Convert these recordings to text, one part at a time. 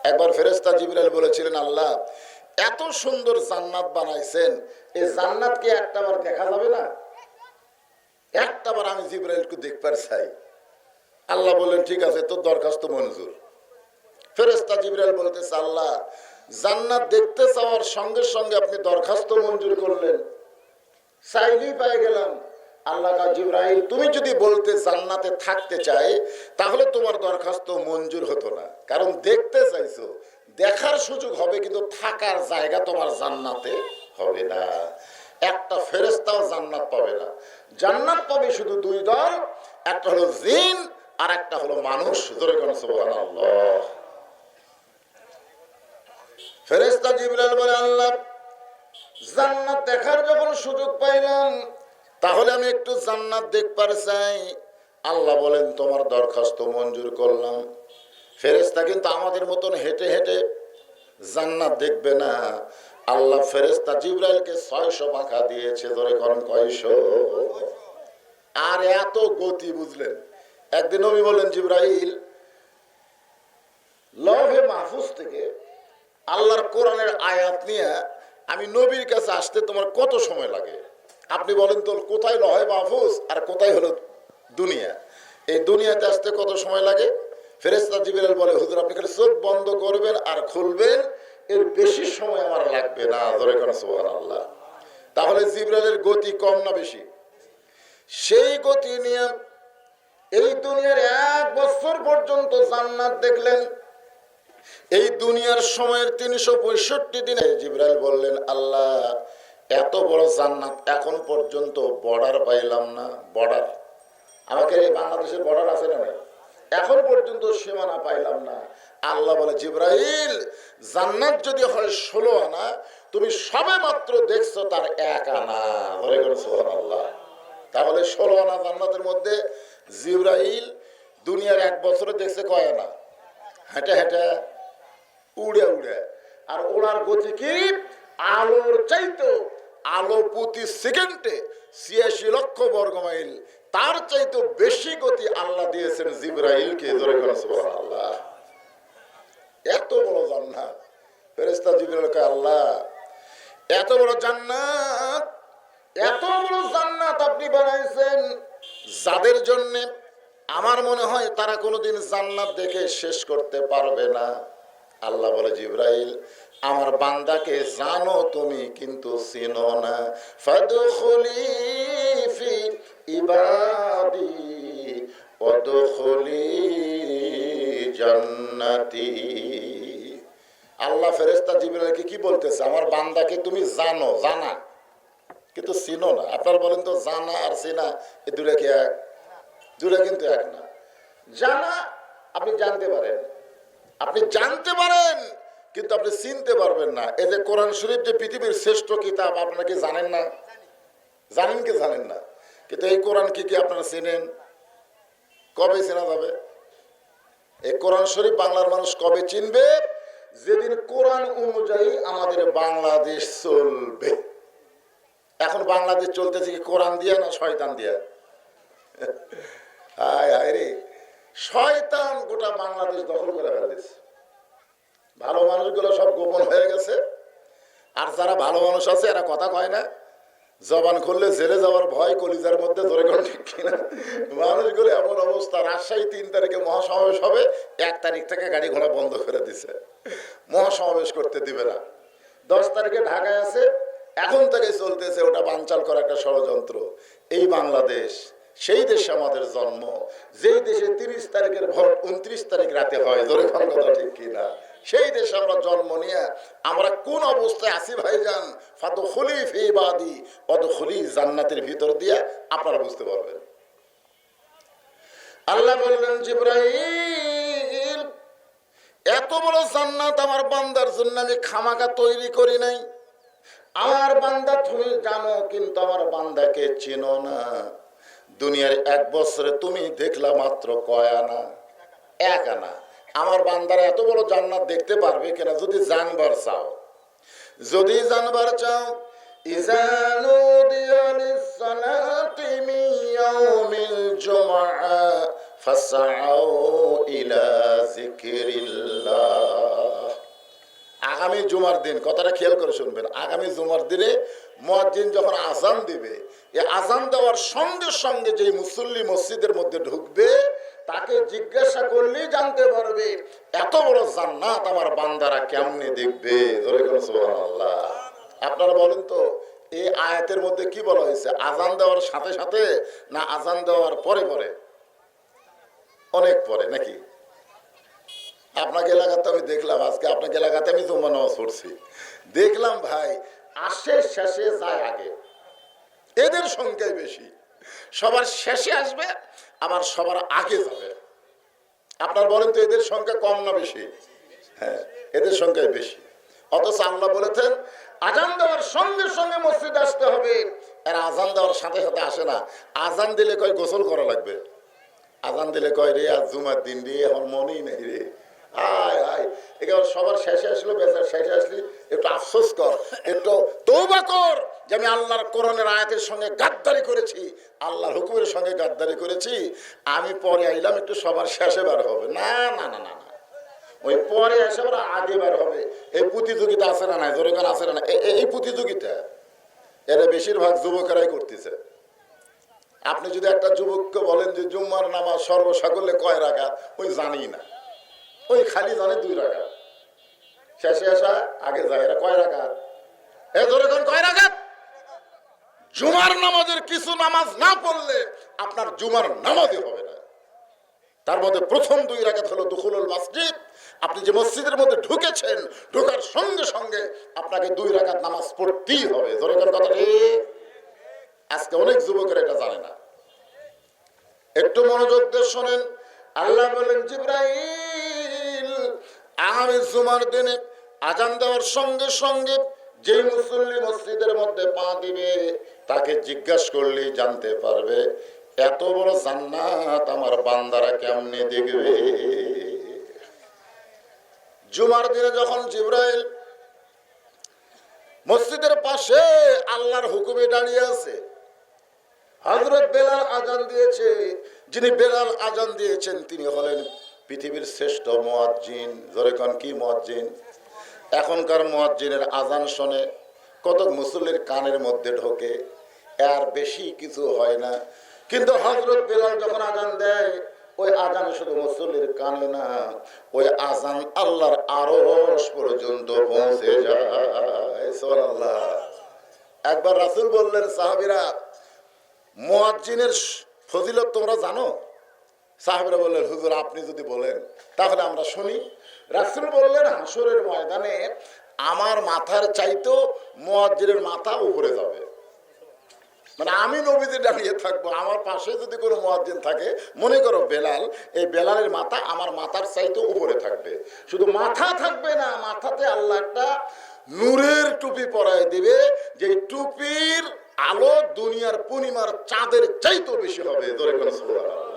একবার ফেরেশতা জিবরাইল বলেছিলেন, আল্লাহ এত সুন্দর জান্নাত বানাইছেন, এই জান্নাত কি একটাবার দেখা যাবে না? একটাবার আমি জিবরাইলকে দেখবার চাই। আল্লাহ বললেন, ঠিক আছে, তোর দরখাস্ত মঞ্জুর। ফেরেশতা জিবরাইল বলতেছে, আল্লাহ জান্নাত দেখতে চাওয়ার সঙ্গে সঙ্গে আপনি দরখাস্ত মঞ্জুর করলেন, চাইলেই পেয়ে গেলাম। আল্লাহ কা জিবরাইল, তুমি যদি বলতে জান্নাতে থাকতে চাই তাহলে তোমার দরখাস্ত মঞ্জুর হতো না, কারণ দেখতে চাইছো, দেখার সুযোগ হবে কিন্তু থাকার জায়গা তোমার জান্নাতে হবে না। একটা ফেরেশতাও জান্নাত পাবে না। জান্নাত পাবে শুধু দুই দল, একটা হলো জিন আর একটা হলো মানুষ। জোরে কোন সুবহানাল্লাহ। ফেরেশতা জিবরাইল বলে, আল্লাহ জান্নাত দেখার যখন সুযোগ পাইলাম তাহলে আমি একটু জান্নাত দেখবার চাই। আল্লাহ বলেন, তোমার দরখাস্ত মঞ্জুর করলাম। ফেরেশতা কিন্তু আমাদের মতন হেঁটে হেঁটে জান্নাত দেখবে না। আল্লাহ ফেরেশতা জিবরাইলকে 600 পাখা দিয়েছে। ধরে করেন কয়শো? আর এত গতি, বুঝলেন? একদিন নবী বলেন, জিবরাইল লৌহে মাহফুজ থেকে আল্লাহর কোরআনের আয়াত নিয়ে আমি নবীর কাছে আসতে তোমার কত সময় লাগে? আপনি বলেন তো, কোথায় লৌহে মাহফুজ আর কোথায় হলো দুনিয়া? এই দুনিয়াতে আসতে কত সময় লাগে? ফেরেশতা জিবরাইল বলে, হুজুর আপনি খালি চোখ বন্ধ করবেন আর খুলবেন, এর বেশি সময় আমার লাগবে না। ধরে কোন সুবহানাল্লাহ। তাহলে জিবরাইলের গতি কম না বেশি? সেই গতি নিয়ে এই দুনিয়ার 1 বছর পর্যন্ত জান্নাত দেখলেন। এই দুনিয়ার সময়ের 365 দিনে জিবরাইল বললেন, আল্লাহ এত বড় জান্নাত এখন পর্যন্ত বর্ডার পাইলাম না। বর্ডার, আমাকে বাংলাদেশের বর্ডার আছে না? এখন পর্যন্ত সীমানা পাইলাম না। আল্লাহ বলে, জিবরাইল জান্নাত যদি হয় 16 আনা, তুমি সবে মাত্র দেখছো তার 1 আনা। বলে কোন সুবহানাল্লাহ। তাহলে 16 আনা জান্নাতের মধ্যে জিবরাইল দুনিয়ার 1 বছরে দেখছে কয় আনা? হেঁটে হেঁটে, উড়ে উড়ে। আর ওড়ার গতি কি? আলোর চাইতো, আলো প্রতি সেকেন্ডে 86 লক্ষ বর্গমাইল, তার চাইতো বেশি গতি আল্লাহ দিয়েছেন জিবরাইলকে। ধরে কোন সুবহানাল্লাহ। এত বড় জান্নাত। ফেরেশতা জিবরাইল কয়, আল্লাহ এত বড় জান্নাত, এত বড় জান্নাত আপনি বানাইছেন যাদের জন্য আমার মনে হয় তারা কোনোদিন জান্নাত দেখে শেষ করতে পারবে না। আল্লাহ বলে, জিবরাইল আমার বান্দাকে জানো তুমি, কিন্তু চিনো না। ফাদখুলি ফি ইবাদি ওয়াদখুলি জান্নাতি। আল্লাহ ফেরেশতা জিবরাইলকে কি বলতেছে? আমার বান্দাকে তুমি জানো, জানা, কিন্তু চিনো না। আপনারা বলেন তো, জানা আর চিনা এই দুটা কি এক? দুটা কিন্তু এক না। জানা আপনি জানতে পারেন, আপনি জানতে পারেন, কিন্তু আপনি চিনতে পারবেন না। এই যে কোরআন শরীফ যে পৃথিবীর শ্রেষ্ঠ কিতাব, আপনারা কি জানেন না? জানেন কি জানেন না? কিন্তু এই কোরআন কি কি আপনারা চেনেন? কবে চেনা যাবে? এই কোরআন শরীফ বাংলার মানুষ কবে চিনবে? যেদিন কোরআন অনুযায়ী আমাদের বাংলাদেশ চলবে। এখন বাংলাদেশ চলতেছে কি কোরআন দিয়া না শয়তান দিয়া? হায় হায় রে, শয়তান গোটা বাংলাদেশ দখল করে ফেলেছে। ভালো মানুষগুলো সব গোপন হয়ে গেছে, আর যারা ভালো মানুষ আছে এরা কথা কয় না। জবান খুললে জেলে যাওয়ার ভয় কলিজার মধ্যে। ধরে কোন ঠিক কিনা? মানুষগুলো এমন অবস্থা, রাজশাহী 3 তারিখে মহাসমাবেশ হবে, 1 তারিখ থেকে গাড়ি ঘোড়া বন্ধ করে দিছে, মহাসমাবেশ করতে দিবে না। 10 তারিখে ঢাকায় আছে, এখন থেকে চলতেছে ওটা বানচাল করা একটা ষড়যন্ত্র। এই বাংলাদেশ সেই দেশে আমাদের জন্ম, যেই দেশে 30 তারিখের ভোট 29 তারিখ রাতে হয়। ধরে কোন কথা ঠিক কিনা? সেই দেশে আমরা জন্ম নিয়ে আমরা কোন অবস্থায় আছি ভাইজান? ফাদখুলি ফি ইবাদি ওয়াদখুলি জান্নাতের ভিতর দিয়ে আপনারা বুঝতে পারবেন। আল্লাহ বললেন, জিবরাইল এত বড় জান্নাত আমার বান্দার জন্য আমি খামাকা তৈরি করি নাই। আমার বান্দা তুমি জানো, কিন্তু আমার বান্দাকে চিনো না। দুনিয়ার 1 বছরে তুমি দেখলা মাত্র কয় আনা? 1 আনা। আমার বান্দারা এত বড় জান্নাত দেখতে পারবে কিনা? যদি জানবার চাও, যদি জানবার চাও, ইযা নুদিয়া লিস-সালাতি মিন ইয়াউমিল জুমআ ফাসআউ ইলা যিকরিল্লাহ। আগামী জুমার দিন, কথাটা খেয়াল করে শুনবেন, আগামী জুমার দিনে মুয়াজ্জিন যখন আজান দিবে, এই আজান দেওয়ার সঙ্গে সঙ্গে যে মুসল্লি মসজিদের মধ্যে ঢুকবে তাকে জিজ্ঞাসা করলেই জানতে পারবে এত বড় জান্নাত আমার বান্দারা কেমনে দেখবে। ধরে গেল সুবহানাল্লাহ। আপনারা বলেন তো এই আয়াতের মধ্যে কি বলা হয়েছে, আজান দেওয়ার সাথে সাথে না আজান দেওয়ার পরে পরে? অনেক পরে নাকি? আপনাকে এলাকাতে আমি দেখলাম, আজকে আপনাকে এলাকাতে আমি জুম্মা নামাজ পড়ছি, দেখলাম ভাই আসে শেষে যায় আগে, এদের সংখ্যাই বেশি। সবার শেষে আসবে আবার সবার আগে যাবে। আপনার বলেন তো এদের সংখ্যা কম না বেশি? হ্যাঁ, এদের সংখ্যাই বেশি। অথচ আল্লাহ বলেছেন আজান দেওয়ার সঙ্গে সঙ্গে মসজিদ আসতে হবে। এরা আজান দেওয়ার সাথে সাথে আসে না। আজান দিলে কয় গোসল করা লাগবে, আজান দিলে কয় রে আজ জুমার দিন রে, আমার মনেই নেই রে, আয় আয়। এবার সবার শেষে আসলো, বেচার শেষে আসলি একটু আফসোস কর, একটু তওবা কর যে আমি আল্লাহর কোরআনের আয়াতের সঙ্গে গাদ্দারি করেছি, আল্লাহর হুকুমের সঙ্গে গাদ্দারি করেছি, আমি পরে আইলাম একটু সবার শেষে বার হবে। না না না না, ওই পরে এসে ওরা আগে বার হবে। এই প্রতিযোগিতা আছে না নাই? জোরে গান আছে না? এই প্রতিযোগিতা এরা বেশিরভাগ যুবকেরাই করতেছে। আপনি যদি একটা যুবককে বলেন যে জুম্মার নামাজ সর্বসাকল্যে কয় রাকাত, ওই জানি না, ওই খালি জানে 2 রাকাত, শেষে আসা আগে যায়। এরা কয় রাকাত? এ ধরে কোন কয় রাকাত? জুমার নামাজের কিছু নামাজ না পড়লে আপনার জুমার নামাজই হবে না। তার মধ্যে প্রথম 2 রাকাত হলো দুখুলুল মসজিদ। আপনি যে মসজিদের মধ্যে ঢুকেছেন, ঢোকার সঙ্গে সঙ্গে আপনাকে 2 রাকাত নামাজ পড়তেই হবে। ধরে কোন কথা ঠিক? আজকে অনেক যুবকের এটা জানে না। একটু মনোযোগ দিয়ে শোনেন। আল্লাহ বলেন জিবরাইল আগামী জুমার দিনে আজান দেওয়ার সঙ্গে সঙ্গে যে মুসল্লি মসজিদের মধ্যে পা দিবে তাকে জিজ্ঞাসা করলেই জানতে পারবে এত বড় জান্নাত আমার বান্দারা কেমনে দেখবে। জুমার দিনে যখন জিবরাইল মসজিদের পাশে আল্লাহর হুকুমে দাঁড়িয়ে আছে, হযরত বেলাল আজান দিয়েছে। যিনি বেলাল আজান দিয়েছেন তিনি হলেন পৃথিবীর শ্রেষ্ঠ মুয়াজ্জিন। জোরে কোন কি মুয়াজ্জিন? এখনকার মুয়াজ্জিনের আজান শুনে কত মুসল্লির কানের মধ্যে ঢোকে, আর বেশি কিছু হয় না। কিন্তু হযরত বেলাল যখন আজান দেয়, ওই আজান শুধু মুসল্লির কানে না, ওই আজান আল্লাহর আরশ পর্যন্ত পৌঁছে যায়। সুবহানাল্লাহ। একবার রাসূল বললেন, সাহাবীরা মুয়াজ্জিনের ফজিলত তোমরা জানো? সাহাবীরা বললেন, হুজুর আপনি যদি বলেন তাহলে আমরা শুনি। রাসূল বললেন, হাসরের ময়দানে আমার মাথার চাইতেও মুয়াজ্জিনের মাথা উপরে যাবে। মানে আমি নবীজি দাঁড়িয়ে থাকবো, আমার পাশে যদি কোনো মুয়াজ্জিন থাকে, মনে করো বেলাল, এই বেলালের মাথা আমার মাথার চাইতে উপরে থাকবে। শুধু মাথা থাকবে না, মাথাতে আল্লাহ একটা নূরের টুপি পরায় দিবে, যে টুপির আলো দুনিয়ার পূর্ণিমার চাঁদের চাইতেও বেশি হবে। ধরে কোন সুবহানাল্লাহ।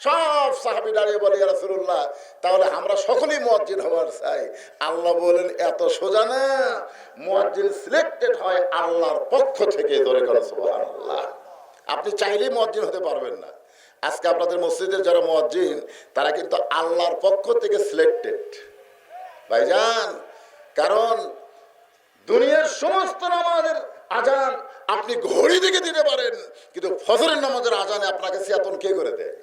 সব সাহাবী দাঁড়িয়ে বলে, ইয়া রাসূলুল্লাহ তাহলে আমরা সকলেই মুয়াজ্জিন হওয়ার চাই। আল্লাহ বলেন এত সোজা না, মুয়াজ্জিন সিলেক্টেড হয় আল্লাহর পক্ষ থেকে। ধরে কোন সুবহানাল্লাহ। আপনি চাইলেই মুয়াজ্জিন হতে পারবেন না। আজকে আপনাদের মসজিদের যারা মুয়াজ্জিন তারা কিন্তু আল্লাহর পক্ষ থেকে সিলেক্টেড ভাইজান। কারণ দুনিয়ার সমস্ত নামাজের আজান আপনি ঘড়ি দিকে দিতে পারেন, কিন্তু ফজরের নামাজের আজানে আপনাকে চেতন কে করে দেয়?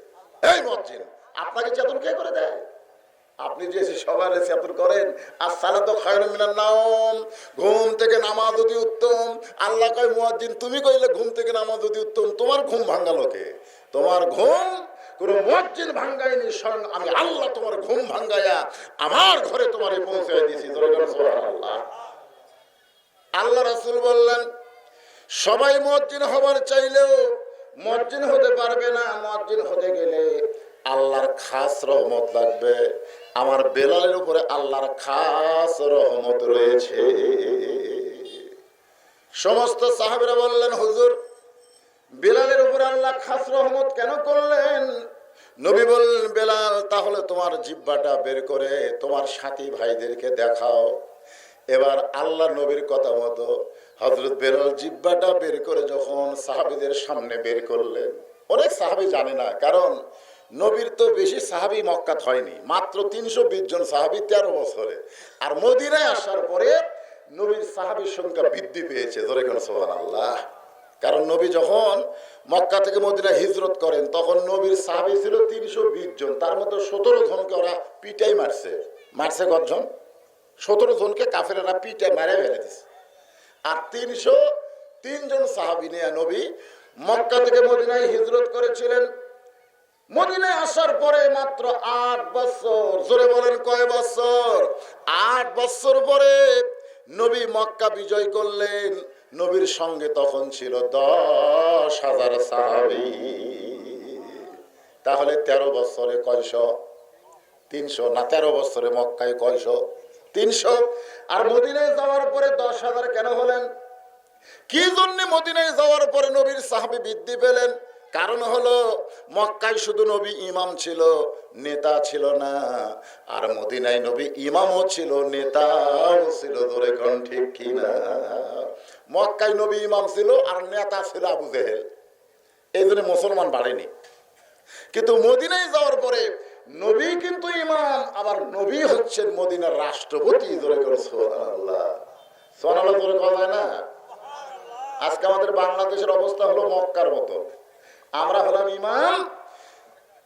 এই মুয়াজ্জিন, আপনাকে চেতন কে করে দেয়? আপনি যে সবার চেতন করেন, as-salatu খায়রুম মিনান নাওম, ঘুম থেকে নামাজ অতি উত্তম। আল্লাহ কয় মুয়াজ্জিন তুমি কইলে ঘুম থেকে নামাজ অতি উত্তম, তোমার ঘুম ভাঙালো কে? তোমার ঘুম কোন মুয়াজ্জিন ভাঙায়নি, স্বয়ং আমি আল্লাহ তোমার ঘুম ভাঙায়া আমার ঘরে তোমারে পৌঁছায় দিয়েছি। সুবহানাল্লাহ। আল্লাহ রাসূল বললেন সবাই মুয়াজ্জিন হবার চাইলেও মুয়াজ্জিন হতে পারবে না। মুয়াজ্জিন হতে গেলে আল্লাহর খাস রহমত লাগবে। আমার বেলালের উপরে আল্লাহর খাস রহমত রয়েছে। সমস্ত সাহাবীরা বললেন, হুজুর বেলালের উপরে আল্লাহ খাস রহমত কেন করলেন? নবী বললেন, বেলাল তাহলে তোমার জিহ্বাটা বের করে তোমার সাথী ভাইদেরকে দেখাও। এবার আল্লাহ নবীর কথা মতো হযরত বেলাল জিহ্বাটা বের করে যখন সাহাবীদের সামনে বের করলেন, অনেক সাহাবী জানে না, কারণ নবীর তো বেশি সাহাবী মক্কাত হয়নি, মাত্র 320 জন সাহাবী 13 বছরে। আর মদিনায় আসার পরে নবীর সাহাবীর সংখ্যা বৃদ্ধি পেয়েছে, জোরে কোন সুবহানাল্লাহ। কারণ নবী যখন মক্কা থেকে মদিনায় হিজরত করেন তখন নবীর সাহাবী ছিল 320 জন, তার মধ্যে 17 জনকে ওরা পিটাই মারছে। মারছে কতজন? 17 জনকে কাফেরেরা পিটাই মারে ফেলে দিছে। আর 303 জন সাহাবী নিয়ে নবী মক্কা থেকে মদিনায় হিজরত করেছিলেন। মদিনায় আসার পরে মাত্র 8 বছর, জোরে বলেন কয় বছর? 8 বছর পরে নবী মক্কা বিজয় করলেন। নবীর সঙ্গে তখন ছিল 10,000 সাহাবী। তাহলে 13 বছরে কয়শ? 300 না, 13 বছরে মক্কায় কয়শ? 300। আর মদিনায় যাওয়ার পরে 10,000 কেন হলেন? কি জন্য মদিনায় যাওয়ার পরে নবীর সাহাবী বৃদ্ধি পেলেন? কারণ হলো মক্কায় শুধু নবী ইমাম ছিল, নেতা ছিল না। আর মদিনায় নবী ইমামও ছিল, নেতাও ছিল, ধরে কোন ঠিক কিনা? মক্কায় নবী ইমাম ছিল আর নেতা ছিল আবু জেহেল, এই জন্য মুসলমান বাড়েনি। কিন্তু মদিনায় যাওয়ার পরে নবী কিন্তু ইমাম, আবার নবী হচ্ছেন মদিনার রাষ্ট্রপতি, ধরে কোন সুবহানাল্লাহ। সুবহানাল্লাহ ধরে কথা হয় না? আজকে আমাদের বাংলাদেশের অবস্থা হলো মক্কার মতো। আমরা হলাম ইমাম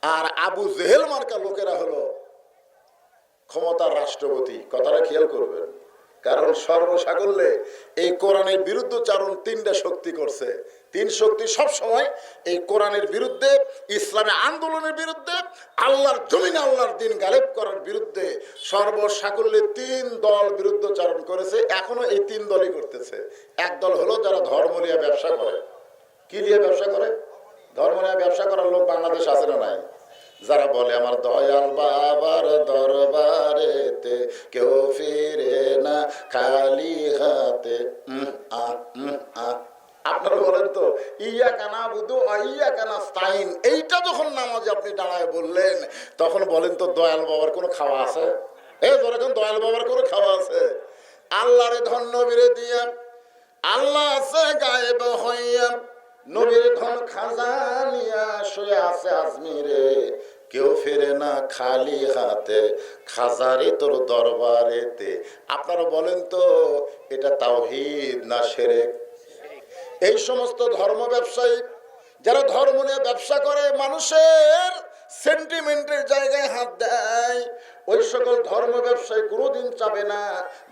আর আবু জেহেল মার্কা লোকেরা হলো ক্ষমতার রাষ্ট্রপতি। কথাটা খেয়াল করবেন, কারণ সর্বসাকল্যে এই কোরআনের বিরুদ্ধচারণ 3টা শক্তি করছে। 3 শক্তি সব সময় এই কোরআনের বিরুদ্ধে, ইসলামী আন্দোলনের বিরুদ্ধে, আল্লাহর জমিনে আল্লাহর দ্বীন গালেব করার বিরুদ্ধে সর্বসাকল্যে 3 দল বিরুদ্ধচারণ করেছে। এখনো এই 3 দলই করতেছে। এক দল হলো যারা ধর্ম নিয়ে ব্যবসা করে। কি নিয়ে ব্যবসা করে? ধর্ম নিয়ে ব্যবসা করার লোক বাংলাদেশ আছে না নাই? যারা বলে আমার দয়াল বাবার দরবারেতে কেউ ফিরে না খালি হাতে। আপনারা বলেন তো, ইয়াকা নাবুদু ওয়া ইয়াকা নাস্তাইন, এইটা যখন নামাজে আপনি দাঁড়ায় বললেন তখন বলেন তো দয়াল বাবার কোনো খাওয়া আছে? এই ধরেন দয়াল বাবার কোনো খাওয়া আছে? আল্লাহরে ধন নবীরে দিয়া, আল্লাহ আছে গায়েব হইয়া, নবীর ধন খাজানিয়া শুয়ে আছে আজমিরে, কেউ ফেরে না খালি হাতে খাজারে তোর দরবারেতে। আপনারা বলেন তো এটা তাওহীদ না শিরক? এই সমস্ত ধর্ম ব্যবসায়ী যারা ধর্ম নিয়ে ব্যবসা করে, মানুষের সেন্টিমেন্টের জায়গায় হাত দেয়, ওই সকল ধর্ম ব্যবসায়ী কোনোদিন চাবে না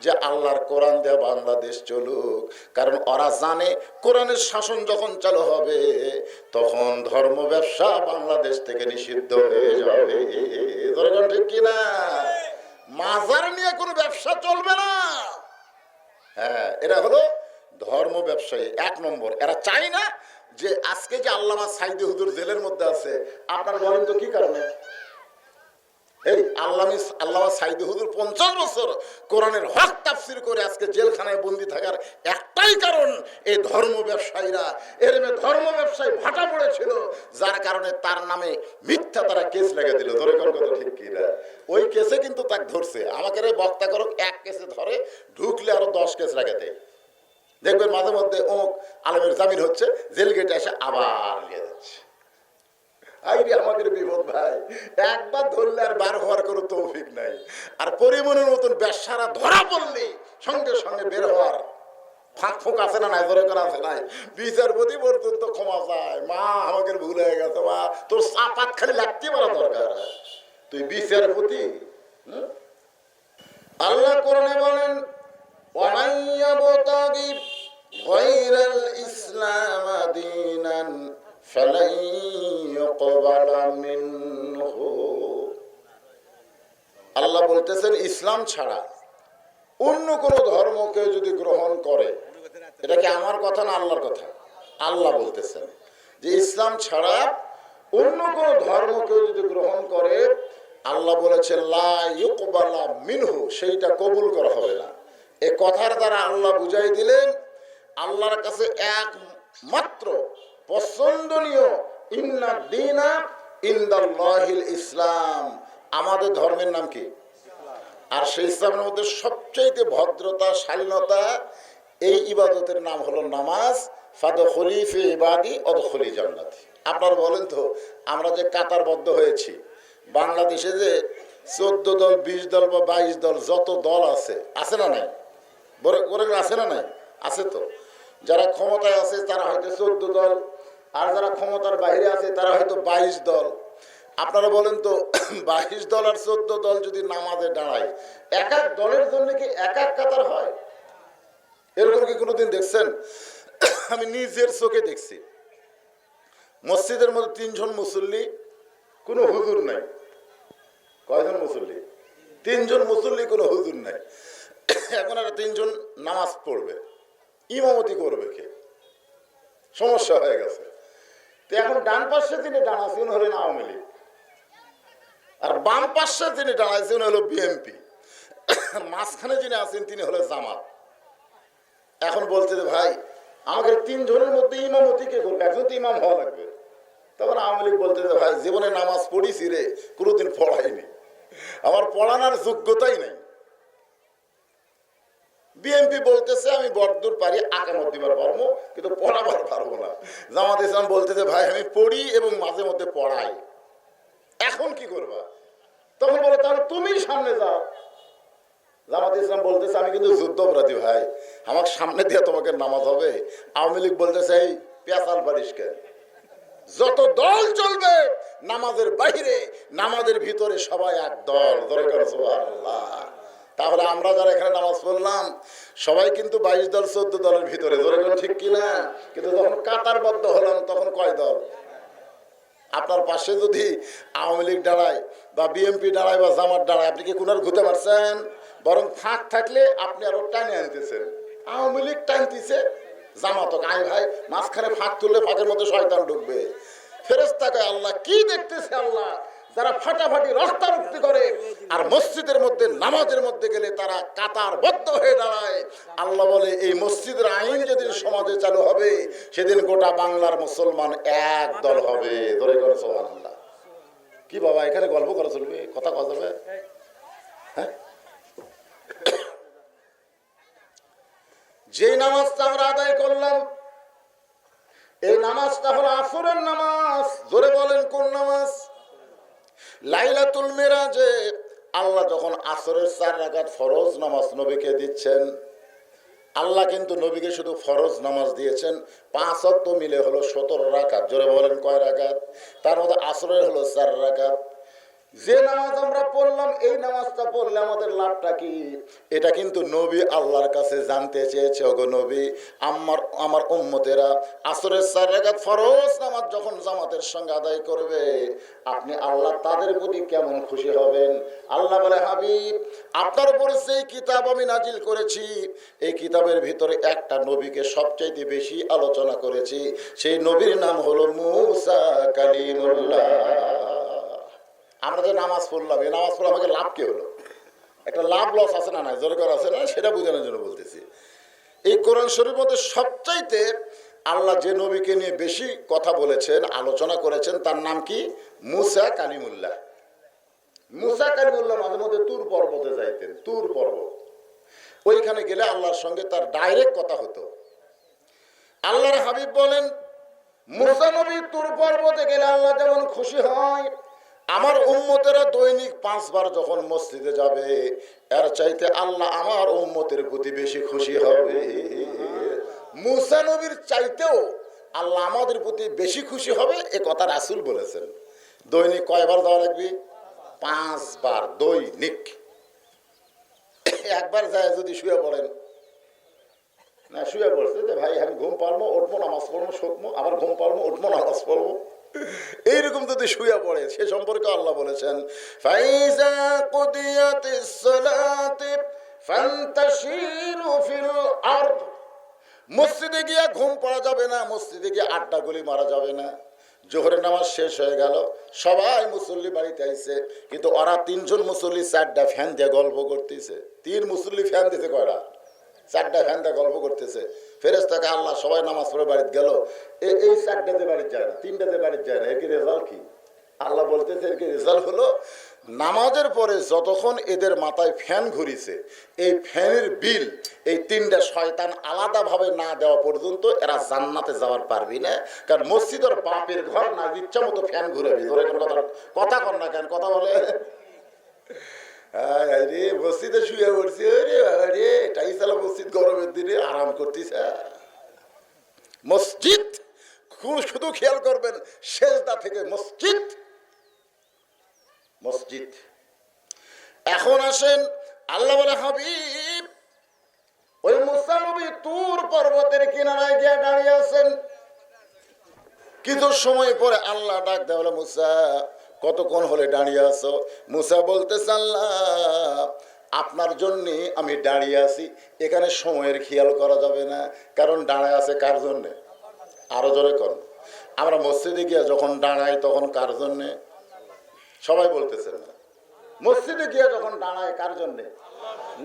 যে আল্লাহর কোরআন দিয়ে বাংলাদেশ চলুক। কারণ ওরা জানে কোরআনের শাসন যখন চালু হবে তখন ধর্ম ব্যবসা বাংলাদেশ থেকে নিষিদ্ধ হয়ে যাবে। ধরেন ঠিক কিনা? মাজার নিয়ে কোনো ব্যবসা চলবে না। হ্যাঁ, এরা হলো ধর্ম ব্যবসায়ী 1 নম্বর। এরা চায় না যে আজকে যে আল্লামা সাইদি হুজুর জেলের মধ্যে আছে, আপনারা বলেন তো কি কারণে? এই আল্লামা সাইদি হুজুর 50 বছর কোরআনের হক তাফসীর করে আজকে জেলখানায় বন্দী থাকার একটাই কারণ, এই ধর্ম ব্যবসায়ীরা। এর ধর্ম ব্যবসায়ী ভাটা পড়েছিল, যার কারণে তার নামে মিথ্যা তারা কেস লেগে দিল। ধরে কোন কথা ঠিক কিনা? ওই কেসে কিন্তু তাকে ধরছে। আমাকে বক্তা করুক 1 কেসে ধরে, ঢুকলে আরো 10 কেস লেগে দেয়। দেখবেন মাঝে মধ্যে অমুক আলেমের জামিন হচ্ছে, জেল গেটে এসে আবার নিয়ে যাচ্ছে। আইরে আমাদের বিপদ ভাই, একবার ধরলে আর বার হওয়ার কোনো তৌফিক নাই। আর পরিমণের মতন ব্যবসারা ধরা পড়লে সঙ্গে সঙ্গে বের হওয়ার ফাঁক ফোঁক আছে না নাই? ধরে করা আছে নাই? বিচারপতি পর্যন্ত ক্ষমা চায়, মা আমাকে ভুল হয়ে গেছে, মা তোর চাপাত খালি লাগতে পারা দরকার, তুই বিচারপতি। আল্লাহ কোরআনে বলেন ومن يبتغي غير الإسلام دينا فلن يقبل منه। আল্লাহ বলতেছেন ইসলাম ছাড়া অন্য কোন ধর্মকে যদি গ্রহণ করে, এটা কি আমার কথা না আল্লাহর কথা? আল্লাহ বলতেছেন যে ইসলাম ছাড়া অন্য কোন ধর্মকে যদি গ্রহণ করে, আল্লাহ বলেছেন লা ইউকবালা মিনহু, সেইটা কবুল করা হবে না। এ কথার দ্বারা আল্লাহ বুঝাই দিলেন আল্লাহর কাছে একমাত্র পছন্দনীয় ইন্না দীনা ইনদাল্লাহিল ইসলাম, আমাদের ধর্মের নাম কি? আর সেই ইসলামের মধ্যে সবচাইতে ভদ্রতা, শালীনতা, এই ইবাদতের নাম হলো নামাজ। ফাদখুলি ফি ইবাদি ওয়াদখুলি জান্নাতি, আপনারা বলেন তো, আমরা যে কাতারবদ্ধ হয়েছি, বাংলাদেশে যে 14 দল 20 দল বা 22 দল যত দল আছে না নাই? আছে না নাই? আছে তো। যারা ক্ষমতায় আছে তারা হয়তো 14 দল, আর যারা ক্ষমতার বাইরে আছে তারা হয়তো 22 দল। আপনারা বলেন তো, 22 দল আর 14 দল যদি নামাজে দাঁড়ায়, এক এক দলের জন্য কি এক এক কাতার হয়? এরকম কি কোনোদিন দেখছেন? আমি নিজের চোখে দেখছি। মসজিদের মধ্যে 3 জন মুসল্লি, কোনো হুজুর নাই। কয়জন মুসল্লি? 3 জন মুসল্লি, কোনো হুজুর নাই। এখন আর 3 জন নামাজ পড়বে, ইমামতি করবে কে? সমস্যা হয়ে গেছে। তো এখন ডান পাশে যিনি দাঁড়াচ্ছেন হলেন আওয়ামী লীগ, আর বাম পাশে যিনি দাঁড়াচ্ছেন হলো বিএনপি, মাঝখানে যিনি আছেন তিনি হলো জামাত। এখন বলছে যে ভাই, আমাদের 3 জনের মধ্যে ইমামতি কে করবে? একজন তো ইমাম হওয়া লাগবে। তখন আওয়ামী লীগ বলতে যে ভাই, জীবনে নামাজ পড়িছি রে, কোনোদিন পড়াইনি, আমার পড়ানোর যোগ্যতাই নেই। বিএনপি বলতেছে আমি বড়দূর পারি, আকামত দিবার পারবো, কিন্তু পড়াবার পারবো না। জামাত ইসলাম বলতেছে ভাই আমি পড়ি এবং মাঝে মধ্যে পড়াই, এখন কি করবা? তখন বলে তাহলে তুমি সামনে যাও। জামাত ইসলাম বলতেছে আমি কিন্তু যুদ্ধ অপরাধী ভাই, আমার সামনে দিয়ে তোমাকে নামাজ হবে। আওয়ামী লীগ বলতেছে এই পেঁচাল পারিস কেন? যত দল চলবে নামাজের বাইরে, নামাজের ভিতরে সবাই এক দল। দরকার সুবহানাল্লাহ। তাহলে আমরা যারা এখানে নামাজ পড়লাম সবাই কিন্তু 22 দল 14 দলের ভিতরে, দরকার ঠিক কিনা? কিন্তু যখন কাতারবদ্ধ হলাম তখন কয় দল? আপনার পাশে যদি আওয়ামী লীগ দাঁড়ায় বা বিএনপি দাঁড়ায় বা জামাত দাঁড়ায়, আপনি কি কোনার ঘুরতে পারছেন? বরং ফাঁক থাকলে আপনি আরো টানে আনতেছেন। আওয়ামী লীগ টানতেছে, জামাত আয় ভাই, মাঝখানে ফাঁক তুললে ফাঁকের মধ্যে শয়তান ঢুকবে। ফেরেশতাকে আল্লাহ কি দেখতেছে? আল্লাহ যারা ফাটাফাটি রক্তারক্তি করে আর মসজিদের মধ্যে নামাজের মধ্যে গেলে তারা কাতারবদ্ধ হয়ে দাঁড়ায়, আল্লাহ বলে এই মসজিদের আইন যেদিন সমাজে চালু হবে সেদিন গোটা বাংলার মুসলমান এক দল হবে। ধরে করে সুবহানাল্লাহ। কি বাবা, এখানে গল্প করা চলবে? কথা কথা যাবে? হ্যাঁ, যে নামাজটা আমরা আদায় করলাম, এই নামাজটা হলো আসরের নামাজ। জোরে বলেন কোন নামাজ? লাইলাতুল মিরাজে আল্লাহ যখন আসরের 4 রাকাত ফরজ নামাজ নবীকে দিচ্ছেন, আল্লাহ কিন্তু নবীকে শুধু ফরজ নামাজ দিয়েছেন 5 ওয়াক্ত মিলে হলো 17 রাকাত। জোরে বলেন কয় রাকাত? তার মধ্যে আসরের হলো 4 রাকাত। যে নামাজ আমরা পড়লাম, এই নামাজটা পড়লে আমাদের লাভটা কি? এটা কিন্তু নবী আল্লাহর কাছে জানতে চেয়েছে, ওগো নবী, আমার উম্মতেরা আসরের 4 রাকাত ফরজ নামাজ যখন জামাতের সঙ্গে আদায় করবে, আপনি আল্লাহ তাদের প্রতি কেমন খুশি হবেন? আল্লাহ বলে, হাবিব, আপনার উপরে যেই কিতাব আমি নাজিল করেছি, এই কিতাবের ভিতরে একটা নবীকে সবচাইতে বেশি আলোচনা করেছি। সেই নবীর নাম হলো মূসা কালিমুল্লাহ। আমরা যে নামাজ পড়লাম, এই নামাজ পড়লে আমাকে লাভ কি হলো? একটা লাভ লস আছে না? নাই? জোরে করা আছে না? সেটা বোঝানোর জন্য বলতেছি। এই কোরআন শরীফের মধ্যে সবচাইতে আল্লাহ যে নবীকে নিয়ে বেশি কথা বলেছেন, আলোচনা করেছেন, তার নাম কি? মূসা কালিমুল্লাহ। মূসা কালিমুল্লাহ মাঝে মধ্যে তুর পর্বতে যাইতেন। তুর পর্বত, ওইখানে গেলে আল্লাহর সঙ্গে তার ডাইরেক্ট কথা হতো। আল্লাহর হাবিব বলেন, মূসা নবী তুর পর্বতে গেলে আল্লাহ যেমন খুশি হয়, আমার উম্মতেরা দৈনিক 5 বার যখন মসজিদে যাবে, এর চাইতে আল্লাহ আমার উম্মতের প্রতি বেশি খুশি হবে। মূসা নবীর চাইতেও আল্লাহ আমাদের প্রতি বেশি খুশি হবে, এ কথা রাসূল বলেছেন। দৈনিক কয়বার যাওয়া লাগবে? 5 বার দৈনিক। একবার যায় যদি শুয়ে পড়েন, না শুয়ে পড়ছে যে ভাই আমি ঘুম পারবো, উঠবো, নামাজ পড়বো, শোকবো, আবার ঘুম পারবো, উঠবো, নামাজ পড়বো, এইরকম যদি শুয়ে পড়ে, সে সম্পর্কে আল্লাহ বলেছেন, ফাইজা কুদিয়াতিস সালাতি ফান্তাশিরু ফিল আরদ। মসজিদে গিয়ে ঘুম পড়া যাবে না, মসজিদে গিয়ে আড্ডা গুলি মারা যাবে না। জোহরের নামাজ শেষ হয়ে গেল, সবাই মুসল্লি বাড়িতে আইছে, কিন্তু ওরা 3 জন মুসল্লি 4টা ফ্যান দিয়ে গল্প করতেছে। 3 মুসল্লি ফ্যান দিতে কয়টা? 4টা ফ্যান দিয়ে গল্প করতেছে। ফেরেশতাকে আল্লাহ সবাই নামাজ পড়ে বাড়িতে গেল, এই 4টাতে বাড়িতে যায় না, 3টাতে বাড়িতে যায় না, এর কি রেজাল্ট কি? আল্লাহ বলতেছে এর কি রেজাল্ট হলো, নামাজের পরে যতক্ষণ এদের মাথায় ফ্যান ঘুরিছে, এই ফ্যানের বিল এই তিনটা শয়তান আলাদাভাবে না দেওয়া পর্যন্ত এরা জান্নাতে যাওয়ার পারবি না। কারণ মসজিদের বাপের ঘর না, ইচ্ছা মতো ফ্যান ঘুরে ভিতরে কথা কর না কেন, কথা বলে রে মসজিদে শুয়ে পড়ছি, রে এটাই চালা মসজিদ গরমের দিনে আরাম করতেছে। মসজিদ শুধু খেয়াল করবেন, সেজদা থেকে মসজিদ মসজিদ। এখন আসেন, আল্লাহ বলে হাবিব ওই মুসা নবী তুর পর্বতের কিনারায় গিয়ে দাঁড়িয়ে আছেন। কিছু সময় পরে আল্লাহ ডাক দেয়, বলে মুসা কতক্ষণ হলে দাঁড়িয়ে আছো? মুসা বলতেছে আল্লাহ আপনার জন্যে আমি দাঁড়িয়ে আছি, এখানে সময়ের খেয়াল করা যাবে না, কারণ দাঁড়ায় আছে কার জন্যে? আরো জোরে করুন। আমরা মসজিদে গিয়ে যখন দাঁড়াই তখন কার জন্যে? সবাই বলতেছেন না। মসজিদে গিয়ে যখন দাঁড়ায় কার জন্যে?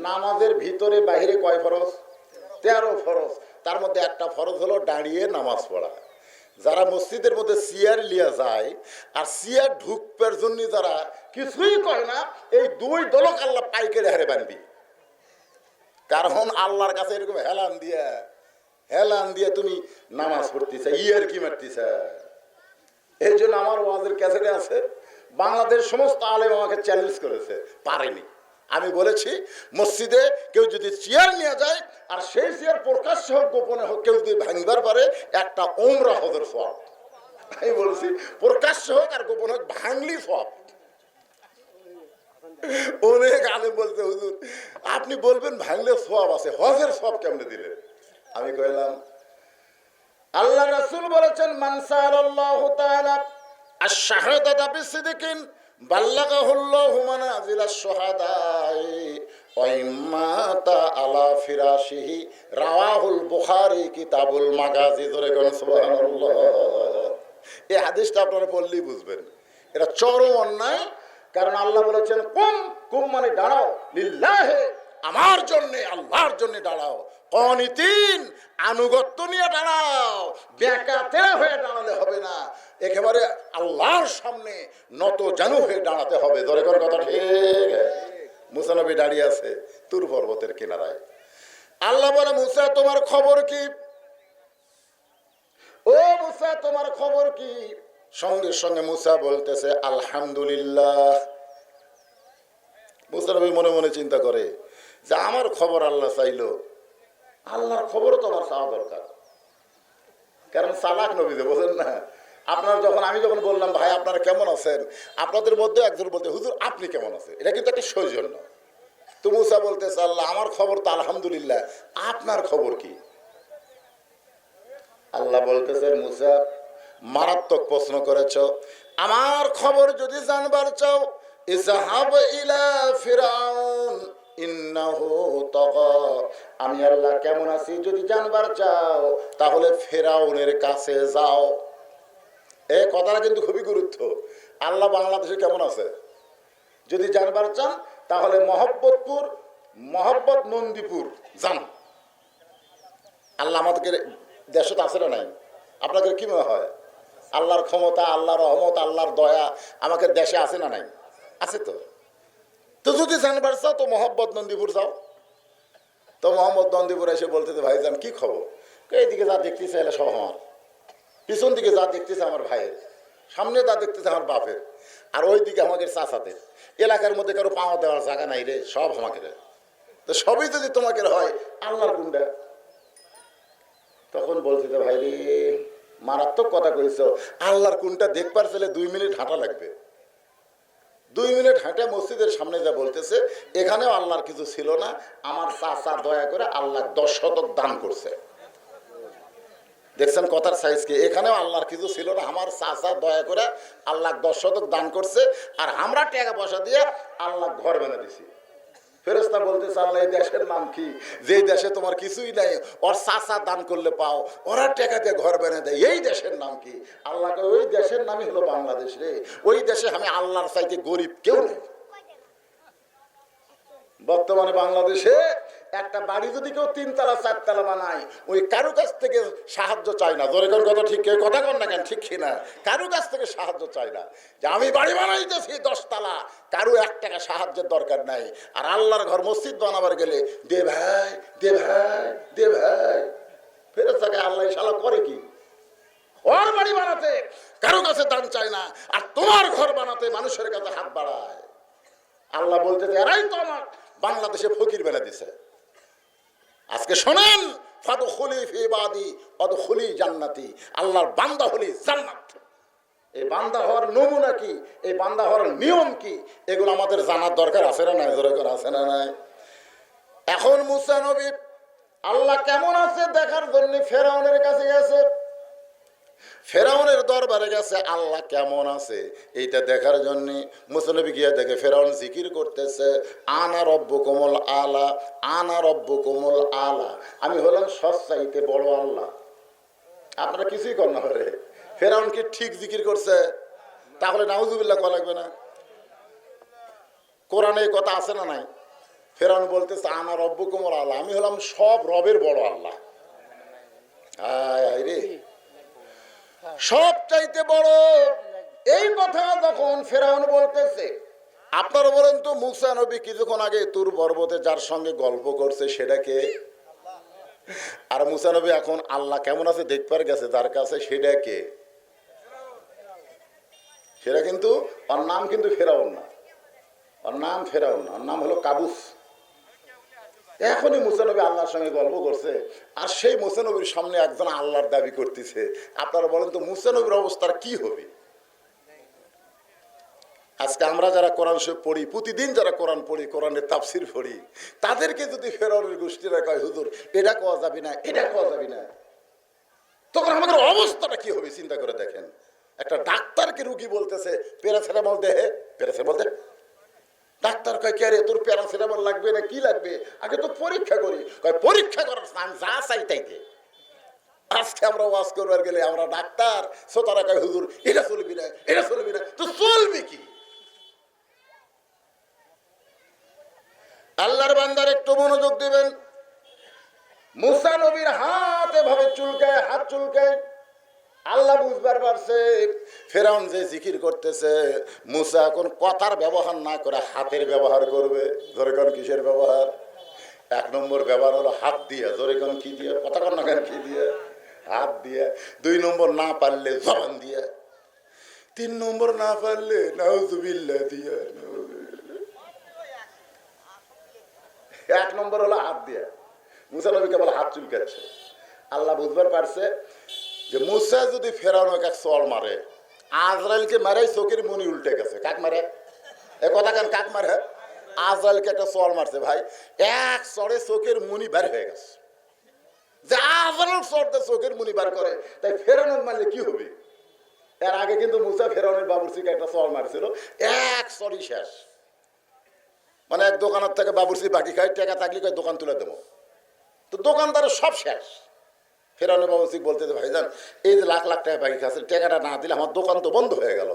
নামাজের ভিতরে বাহিরে কয় ফরজ? 13 ফরজ। তার মধ্যে একটা ফরজ হলো দাঁড়িয়ে নামাজ পড়া। যারা মসজিদের মধ্যে চেয়ার লিয়া যায় আর চেয়ার ঢুকবার জন্য যারা কিছুই করে না, এই দুই দলক আল্লাহ পাইকারি হারে বানবি। কারণ আল্লাহর কাছে এরকম হেলান দিয়ে তুমি নামাজ পড়তেছ, ইয়ার কি মারতেছ। এই জন্য আমার ওয়াজের ক্যাসেটে আছে, বাংলাদেশ সমস্ত আলেম আমাকে চ্যালেঞ্জ করেছে, পারেনি। আমি বলেছি মসজিদে কেউ যদি চেয়ার নিয়ে যায় আর সেই চেয়ার প্রকাশ্য হোক গোপনে হোক, কেউ যদি ভাঙবার পারে একটা ওমরা হজের সওয়াব। আমি বলছি প্রকাশ্য হোক আর গোপন হোক, ভাঙলি সওয়াব। অনেক আলেম বলতে হুজুর আপনি বলবেন ভাঙলে সওয়াব আছে, হজের সওয়াব কেমনে দিলেন? আমি কইলাম আল্লাহ রাসূল বলেছেন মান সাআলাল্লাহু তাআলা আশ-শাহাদাতা বিসিদকিন বাল্লাগাহুল্লাহু মানাজিলাশ শুহাদাই ওয়া ইম্মাতা আলা ফিরাশিহি রাওয়াহুল বুখারী কিতাবুল মাগাজি। জোরে কোন সুবহানাল্লাহ। এই হাদিসটা আপনারা পড়লেই বুঝবেন এটা চরম অন্যায়। কারণ আল্লাহ বলেছেন কুম মানে দাঁড়াও, লিল্লাহি আমার জন্য, আল্লাহর জন্য দাঁড়াও। কনিতিন আনুগত্য নিয়ে দাঁড়াও, বেকাতে হয়ে দাঁড়ালে হবে না, একেবারে আল্লাহর সামনে নত জানু হয়ে দাঁড়াতে হবে। ধরে কোন কথা ঠিক? মুসা নবী দাঁড়িয়ে আছে তুর পর্বতের কিনারায়। আল্লাহ বলে মুসা তোমার খবর কি? ও মুসা তোমার খবর কি? সঙ্গে সঙ্গে মুসা বলতেছে আলহামদুলিল্লাহ। মুসা নবী মনে মনে চিন্তা করে যে আমার খবর আল্লাহ চাইলো, আল্লাহর খবরও তো আমার চাওয়া দরকার। কারণ চালাক নবী যে বোঝেন না। আমি যখন বললাম ভাই আপনারা কেমন আছেন, আপনাদের মধ্যে একজন বলতে হুজুর আপনি কেমন আছেন, এটা কিন্তু একটা সৌজন্য। তো মুসা বলতেছে আল্লাহ আমার খবর তো আলহামদুলিল্লাহ, আপনার খবর কি? আল্লাহ বলতেছেন মুসা মারাত্মক প্রশ্ন করেছ, আমার খবর যদি জানবার চাও ইযহাব ইলা ফিরাউন ইন্নাহু তাগা। আমি আল্লাহ কেমন আছি যদি জানবার চাও তাহলে ফিরাউনের কাছে যাও। এই কথাটা কিন্তু খুবই গুরুত্ব। আল্লাহ বাংলাদেশে কেমন আছে যদি জানবার চান তাহলে মহব্বত নন্দীপুর যান। আল্লাহ আমাদেরকে দেশে তো আছে না নাই? আপনাদের কি মনে হয় আল্লাহর ক্ষমতা, আল্লাহর রহমত, আল্লাহর দয়া আমাকে দেশে আছে না নাই? আছে তো। তো যদি জানবার চাও তো মহব্বত নন্দীপুর যাও। তো মোহাম্মদ নন্দীপুর এসে বলতে ভাইজান কি খবর? এইদিকে যা দেখতেছে এলে সব আমার, পিছন দিকে যা দেখতেছে আমার ভাইয়ের, সামনে যা দেখতেছে আমার বাপের, আর ওই দিকে আমাদের চাচাদের। এলাকার মধ্যে কারো পাওয়া দেওয়ার জায়গা নাই রে, সব আমাকে। তো সবই যদি তোমাকে হয় আল্লাহর কোনটা? তখন বলছে ভাই রে মারাত্মক কথা কইছ, আল্লাহর কোনটা দেখবার চলে 2 মিনিট হাঁটা লাগবে। 2 মিনিট হাঁটে মসজিদের সামনে যা বলতেছে এখানেও আল্লাহর কিছু ছিল না, আমার চাচা দয়া করে আল্লাহ 10 শতক দান করছে। দেখছেন কথার সাইজ কি? এখানেও আল্লাহর কিছু ছিল না, আমার চাচা দয়া করে আল্লাহ 10 শতক দান করছে, আর আমরা টাকা পয়সা দিয়ে আল্লাহ ঘর বানিয়ে দিছি। ফেরেশতা বলতেছে আল্লাহ এই দেশের নাম কি? যে দেশে তোমার কিছুই নাই, ওর চাচা দান করলে পাও, ওরা টাকা দিয়ে ঘর বানিয়ে দেয়, এই দেশের নাম কি? আল্লাহকে ওই দেশের নামই হলো বাংলাদেশ রে। ওই দেশে আমি আল্লাহর চাইতে গরিব কেউ নেই। বর্তমানে বাংলাদেশে একটা বাড়ি যদি কেউ 3 তলা 4 তলা বানায়, ওই কারো কাছ থেকে সাহায্য চায় না। জোরে কোন কথা ঠিক, কেউ কথা কন না কেন, ঠিক কিনা? কারো কাছ থেকে সাহায্য চায় না যে আমি বাড়ি বানাইতেছি 10 তলা, কারো 1 টাকা সাহায্যের দরকার নাই। আর আল্লাহর ঘর মসজিদ বানাবার গেলে দে ভাই, দে ভাই, দে ভাই। ফেরেশতাকে আল্লাহ শালা করে কি? ওর বাড়ি বানাতে কারো কাছে দান চায় না, আর তোমার ঘর বানাতে মানুষের কাছে হাত বাড়ায়। আল্লাহ বলতেছে এরাই তো আমার বাংলাদেশে ফকির বেলা দিছে। আজকে শোনেন, ফাদখুলি ফি ইবাদি ওয়াদখুলি জান্নাতি, আল্লাহর বান্দা হলি জান্নাত। এই বান্দা হওয়ার নমুনা কি, এই বান্দা হওয়ার নিয়ম কি, এগুলো আমাদের জানার দরকার আছে না নাই? জোরে করে আছে না নাই? এখন মুসা নবী আল্লাহ কেমন আছে দেখার জন্য ফেরাউনের কাছে গেছে, ফেরাউনের দরবারে গেছে আল্লাহ কেমন আছে এইটা দেখার জন্য। মুসা নবী গিয়ে দেখে ফেরাউন জিকির করতেছে আনা রব্বুকুমুল আলা, আনা রব্বুকুমুল আলা, আমি হলাম সবচাইতে বড় আল্লাহ। আপনারা কিছুই কর না পারে। ফেরাউন কি ঠিক জিকির করছে? তাহলে নাউজুবিল্লাহ করা লাগবে না? কোরআনে এই কথা আছে না নাই? ফেরাউন বলতেছে আনা রব্বুকুমুল আলা, আমি হলাম সব রবের বড় আল্লাহ। আয় রে, সব চাইতে বড়। এই কথা যখন ফেরাউন বলতেছে, আপনারা বলেন তো মুসা নবী কিছুক্ষণ আগে তুর পর্বতে যার সঙ্গে গল্প করছে সেটাকে, আর মুসা নবী এখন আল্লাহ কেমন আছে দেখবার গেছে যার কাছে, সেটাকে? সেটা কিন্তু ওর নাম কিন্তু ফেরাউন না, ওর নাম ফেরাউন না, ওর নাম হলো কাবুস। এখনই মুসা নবী আল্লাহর সঙ্গে গল্প করছে, আর সেই মুসা নবীর সামনে একজন আল্লাহর দাবি করতেছে। আপনারা বলেন তো মুসা নবীর অবস্থার কি হবে? আজকে আমরা যারা কোরআন শরীফ পড়ি, প্রতিদিন যারা কোরআন পড়ি, কোরআনের তাফসির পড়ি, তাদেরকে যদি ফেরাউনের গোষ্ঠীরা কয় হুজুর এটা কোয়া যাবে না, এটা কোয়া যাবে না, তখন আমাদের অবস্থাটা কি হবে চিন্তা করে দেখেন। একটা ডাক্তারকে রুগী বলতেছে প্যারাসিটামল দে, প্যারাসিটামল দে। ডাক্তার কয় কে রে, তোর প্যারাসিটামল লাগবে না কি লাগবে, আগে তো পরীক্ষা করি। কয় পরীক্ষা করার আমি যা চাই তাই দে। আজকে আমরা ওয়াজ করবার গেলে আমরা ডাক্তার, শ্রোতারা কয় হুজুর এটা চলবি না, এটা চলবি না, তো চলবি কি? আল্লাহর বান্দার একটু মনোযোগ দিবেন। মুসা নবীর হাত এভাবে চুলকায়, হাত চুলকায়। আল্লাহ বুঝবার পারছে ফেরাউন যে জিকির করতেছে, মুসা এখন কথার ব্যবহার না করে হাতের ব্যবহার করবে। ধরে কোন কিসের ব্যবহার? 1 নম্বর ব্যবহার হলো হাত দিয়ে। ধরে কোন কি দিয়ে? কথা কন না কেন, কি দিয়ে? হাত দিয়ে। 2 নম্বর না পারলে জবান দিয়ে। 3 নম্বর না পারলে নাউজুবিল্লাহ দিয়ে। 1 নম্বর হলো হাত দিয়ে। মুসা নবী কেবল হাত চুলকাচ্ছে। আল্লাহ বুঝবার পারছে যে মুসা যদি ফেরাউনকে এক চল মারে, আজরাইলকে মারে চোখের মনি উল্টে গেছে। কাক মারে? এ কথা কেন, কাক মারে? আজরাইলকে একটা চল মারছে ভাই, এক চড়ে চোখের মনি বের হয়ে গেছে। যে আজরাইল চড়তে চোখের মনি বার করে, তাই ফেরাউনের মারলে কি হবে? এর আগে কিন্তু মুসা ফেরাউনের বাবুর্চিকে একটা চল মারছিল, এক চড়ই শেষ। মানে এক দোকানের থেকে বাবুর্চি বাকি খাই, টাকা থাকলে কয় দোকান তুলে দেবো, তো দোকানদারের সব শেষ। ফেরাউনের বাবুর্চি বলতে ভাইজান এই যে লাখ লাখ টাকা বাকি খাচ্ছে, টাকাটা না দিলে আমার দোকান তো বন্ধ হয়ে গেল।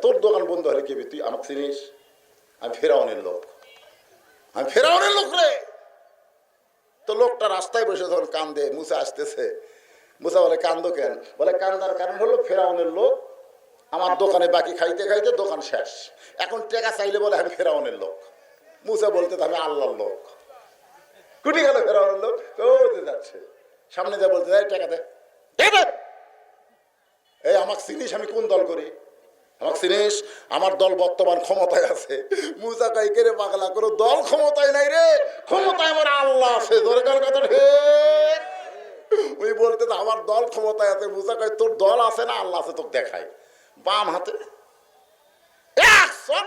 তোর দোকান বন্ধ হলে কি তুই আমাকে চিনিস? আমি ফেরাউনের লোক, আমি ফেরাউনের লোক রে। তো লোকটা রাস্তায় বসে যখন কান্দে, মুসা আসতেছে। মুসা বলে কান্দো কেন? বলে কান্দার কারণ হলো ফেরাউনের লোক আমার দোকানে বাকি খাইতে খাইতে দোকান শেষ, এখন টাকা চাইলে বলে আমি ফেরাউনের লোক। মুসা বলতে আমি আল্লাহর লোক। কুটি গেল ফেরাউনের লোক, যাচ্ছে সামনে যা বলতে যাই টাকা দে। এই আমাকে চিনিস আমি কোন দল করি? আমাকে চিনিস? আমার দল বর্তমান ক্ষমতায় আছে। মুসা কয় কে রে পাগলা, কোনো দল ক্ষমতায় নাই রে, ক্ষমতায় আমার আল্লাহ আছে। ধরে কার কথা ঠিক? উনি বলতে আমার দল ক্ষমতায় আছে। মুসা কয় তোর দল আছে না আল্লাহ আছে, তোকে দেখায়। বাম হাতে এক চর,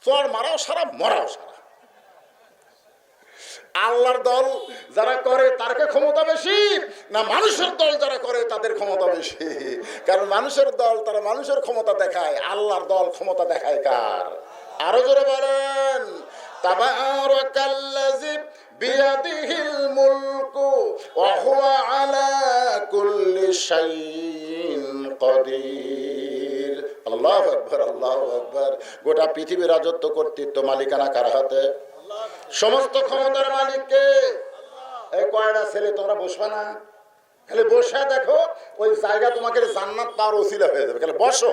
চর মারাও সারা, মরাও সারা। আল্লাহর দল যারা করে তার ক্ষমতা বেশি না মানুষের দল যারা করে তাদের ক্ষমতা বেশি? কারণ মানুষের দল তারা মানুষের ক্ষমতা দেখায়, আল্লাহর দল ক্ষমতা দেখায় কার? আরো জোরে বলেন তাবারাকাল্লাযী বিয়াদিহিল মুলকু ওয়া হুয়া আলা কুল্লি শাইইন কাদির। আল্লাহু আকবার, আল্লাহু আকবার। গোটা পৃথিবীর রাজত্ব কর্তৃত্ব মালিকানা কার হাতে? সমস্ত ক্ষমতার মালিককে এই কয়টা ছেলে তোমরা বসবে না? খালি বসে দেখো, ওই জায়গা তোমাকে জান্নাত পাওয়ার ওসিলা হয়ে যাবে। খালি বসো।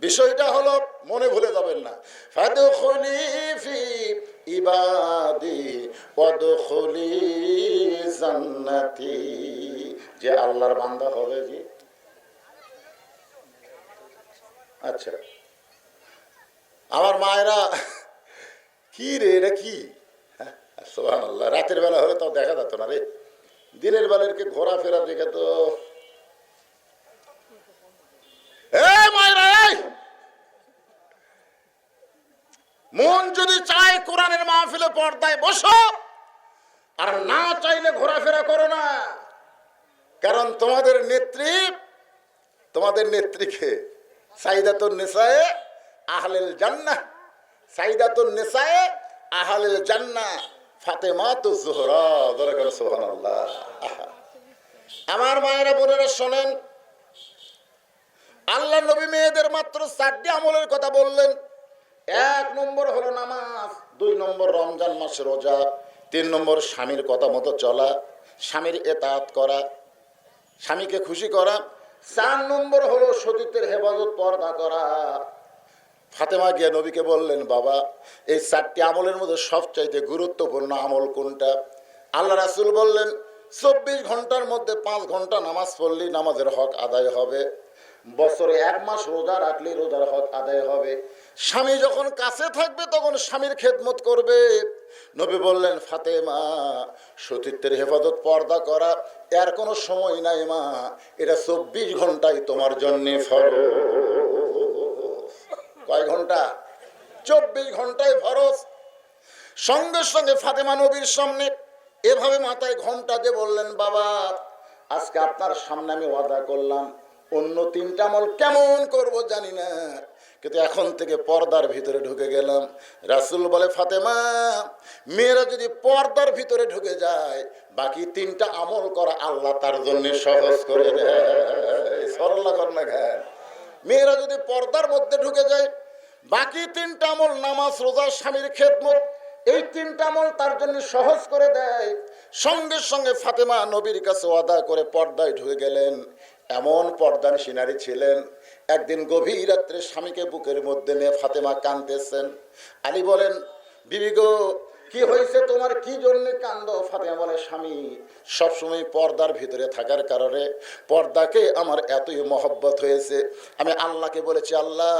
বিষয়টা হলো, মনে ভুলে যাবেন না, ফাদখুলি ফি ইবাদি ওয়াদখুলি জান্নাতি। যে আল্লাহর বান্দা হবে, জি আচ্ছা আমার মায়েরা, কি রে এটা কি? সুবহানাল্লাহ, রাতের বেলা হলে তো দেখা যেত না রে, দিনের বেলাকে ঘোরাফেরা দেখে তো। মন যদি চায় কোরআনের মাহফিলে পর্দায় বসো, আর না চাইলে ঘোরাফেরা করো না। কারণ তোমাদের নেত্রীকে সাইদাতুন নিসায়ে আহলুল জান্নাহ, সাইদাতুন নিসায়ে আহলুল জান্নাহ ফাতেমাতুজ জোহরা। বলেন সুবহানাল্লাহ। আমার মায়েরা বোনেরা শোনেন, আল্লাহ নবী মেয়েদের মাত্র 4টি আমলের কথা বললেন। 1 নম্বর হলো নামাজ, 2 নম্বর রমজান মাসে রোজা, 3 নম্বর স্বামীর কথা মতো চলা, স্বামীর এতাআত করা, স্বামীকে খুশি করা, 4 নম্বর হলো সতীত্বের হেফাজত, পর্দা করা। ফাতেমা গিয়ে নবীকে বললেন, বাবা এই 4টি আমলের মধ্যে সবচাইতে গুরুত্বপূর্ণ আমল কোনটা? আল্লাহ রাসূল বললেন, 24 ঘন্টার মধ্যে 5 ঘন্টা নামাজ পড়লেই নামাজের হক আদায় হবে, বছরে 1 মাস রোজা রাখলে রোজার হক আদায় হবে, স্বামী যখন কাছে থাকবে তখন স্বামীর খেদমত করবে। নবী বললেন, ফাতেমা সতীত্বের হেফাজত, পর্দা করা এর কোনো সময় নাই মা, এটা 24 ঘন্টাই তোমার জন্য ফরজ। কয় ঘন্টা? 24 ঘন্টায় ফরজ। সঙ্গে সঙ্গে ফাতেমা নবীর সামনে এভাবে মাথায় ঘোমটা দিয়ে বললেন, বাবা আজকে আপনার সামনে আমি ওয়াদা করলাম, অন্য 3টা আমল কেমন করব জানি না, কিন্তু এখন থেকে পর্দার ভিতরে ঢুকে গেলাম। রাসূল বলে, ফাতেমা মেয়েরা যদি পর্দার ভিতরে ঢুকে যায়, বাকি 3টা আমল করা আল্লাহ তার জন্য সহজ করে দেয়। সরল কর না ঘাট। মেয়েরা যদি পর্দার মধ্যে ঢুকে যায়, বাকি 3টা আমল, নামাজ রোজা স্বামীর খেদমত, এই 3টা আমল তার জন্য সহজ করে দেয়। সঙ্গে সঙ্গে ফাতেমা নবীর কাছে ওয়াদা করে পর্দায় ঢুকে গেলেন। এমন পর্দার সিনারি ছিলেন, একদিন গভীর রাত্রে স্বামীকে বুকের মধ্যে নিয়ে ফাতেমা কাঁদতেছেন। আলী বলেন, বিবি গো কি হয়েছে তোমার, কি জন্য কান্দো? ফাতেমা বলে, স্বামী সবসময় পর্দার ভিতরে থাকার কারণে পর্দাকে আমার এতই মহব্বত হয়েছে, আমি আল্লাহকে বলেছি, আল্লাহ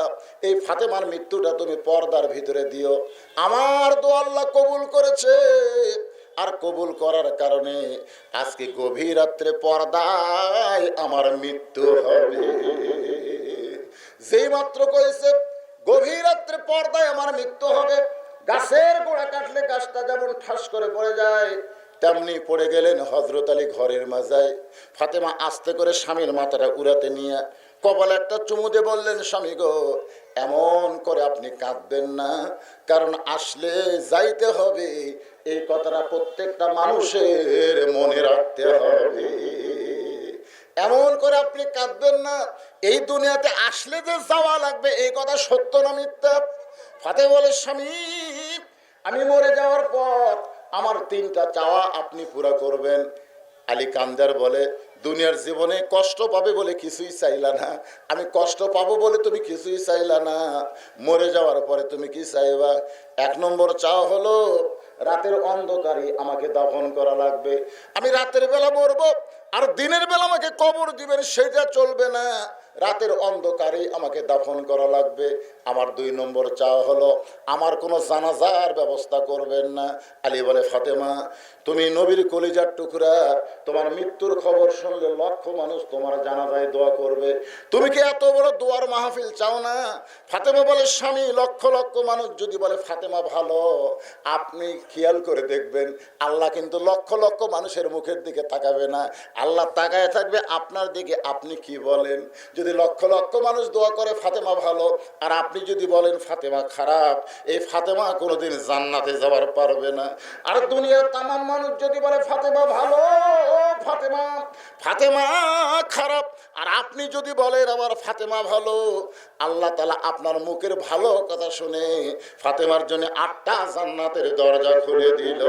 এই ফাতেমার মৃত্যুটা তুমি পর্দার ভিতরে দিও। আমার দোয়া আল্লাহ কবুল করেছে, আর কবুল করার কারণে আজকে গভীর রাত্রে পর্দায় আমার মৃত্যু হবে। যেই মাত্র কয়েছে গভীর রাত্রে পর্দায় আমার মৃত্যু হবে, গাছের গোড়া কাটলে গাছটা যেমন ঠাস করে পড়ে যায়, তেমনি পড়ে গেলেন হযরত আলী ঘরের মাজায়। ফাতেমা আস্তে করে স্বামীর মাথাটা উড়াতে নিয়ে কপালে একটা চুমু দিয়ে বললেন, স্বামী গো এমন করে আপনি কাঁদবেন না, কারণ আসলে যাইতে হবে, এই কথাটা প্রত্যেকটা মানুষের মনে রাখতে হবে। এমন করে আপনি কাঁদবেন না, এই দুনিয়াতে আসলে যে যাওয়া লাগবে এই কথা সত্য না মিথ্যা? ফাতেমা বলে, স্বামী আমি মরে যাওয়ার পর আমার 3টা চাওয়া আপনি পুরা করবেন। আলী কান্দার বলে, দুনিয়ার জীবনে কষ্ট পাবে বলে কিছুই চাইলা না, আমি কষ্ট পাবো বলে তুমি কিছুই চাইলা না, মরে যাওয়ার পরে তুমি কি চাইবা? 1 নম্বর চাওয়া হলো রাতের অন্ধকারে আমাকে দাফন করা লাগবে, আমি রাতের বেলা মরবো, আর দিনের বেলা আমাকে কবর দিবেন সেটা চলবে না, রাতের অন্ধকারে আমাকে দাফন করা লাগবে। আমার 2 নম্বর চাওয়া হলো আমার কোনো জানাজার ব্যবস্থা করবেন না। আলী বলে, ফাতেমা তুমি নবীর কলিজার টুকরা, তোমার মৃত্যুর খবর শুনলে লক্ষ মানুষ তোমার জানাজায় দোয়া করবে, তুমি কি এত বড় দোয়ার মাহফিল চাও না? ফাতেমা বলে, স্বামী লক্ষ লক্ষ মানুষ যদি বলে ফাতেমা ভালো, আপনি খেয়াল করে দেখবেন আল্লাহ কিন্তু লক্ষ লক্ষ মানুষের মুখের দিকে তাকাবে না, আল্লাহ তাকায় থাকবে আপনার দিকে, আপনি কি বলেন? যদি লক্ষ লক্ষ মানুষ দোয়া করে ফাতেমা ভালো, আর আপনি যদি বলেন ফাতেমা খারাপ, এই ফাতেমা কোনোদিন জান্নাতে যাওয়ার পারবে না। আর দুনিয়ার তামাম মানুষ যদি বলে ফাতেমা ভালো, ফাতেমা ফাতেমা খারাপ, আর আপনি যদি বলেন আমার ফাতেমা ভালো, আল্লাহ তাআলা আপনার মুখের ভালো কথা শুনে ফাতেমার জন্য 8টা জান্নাতের দরজা খুলে দিল।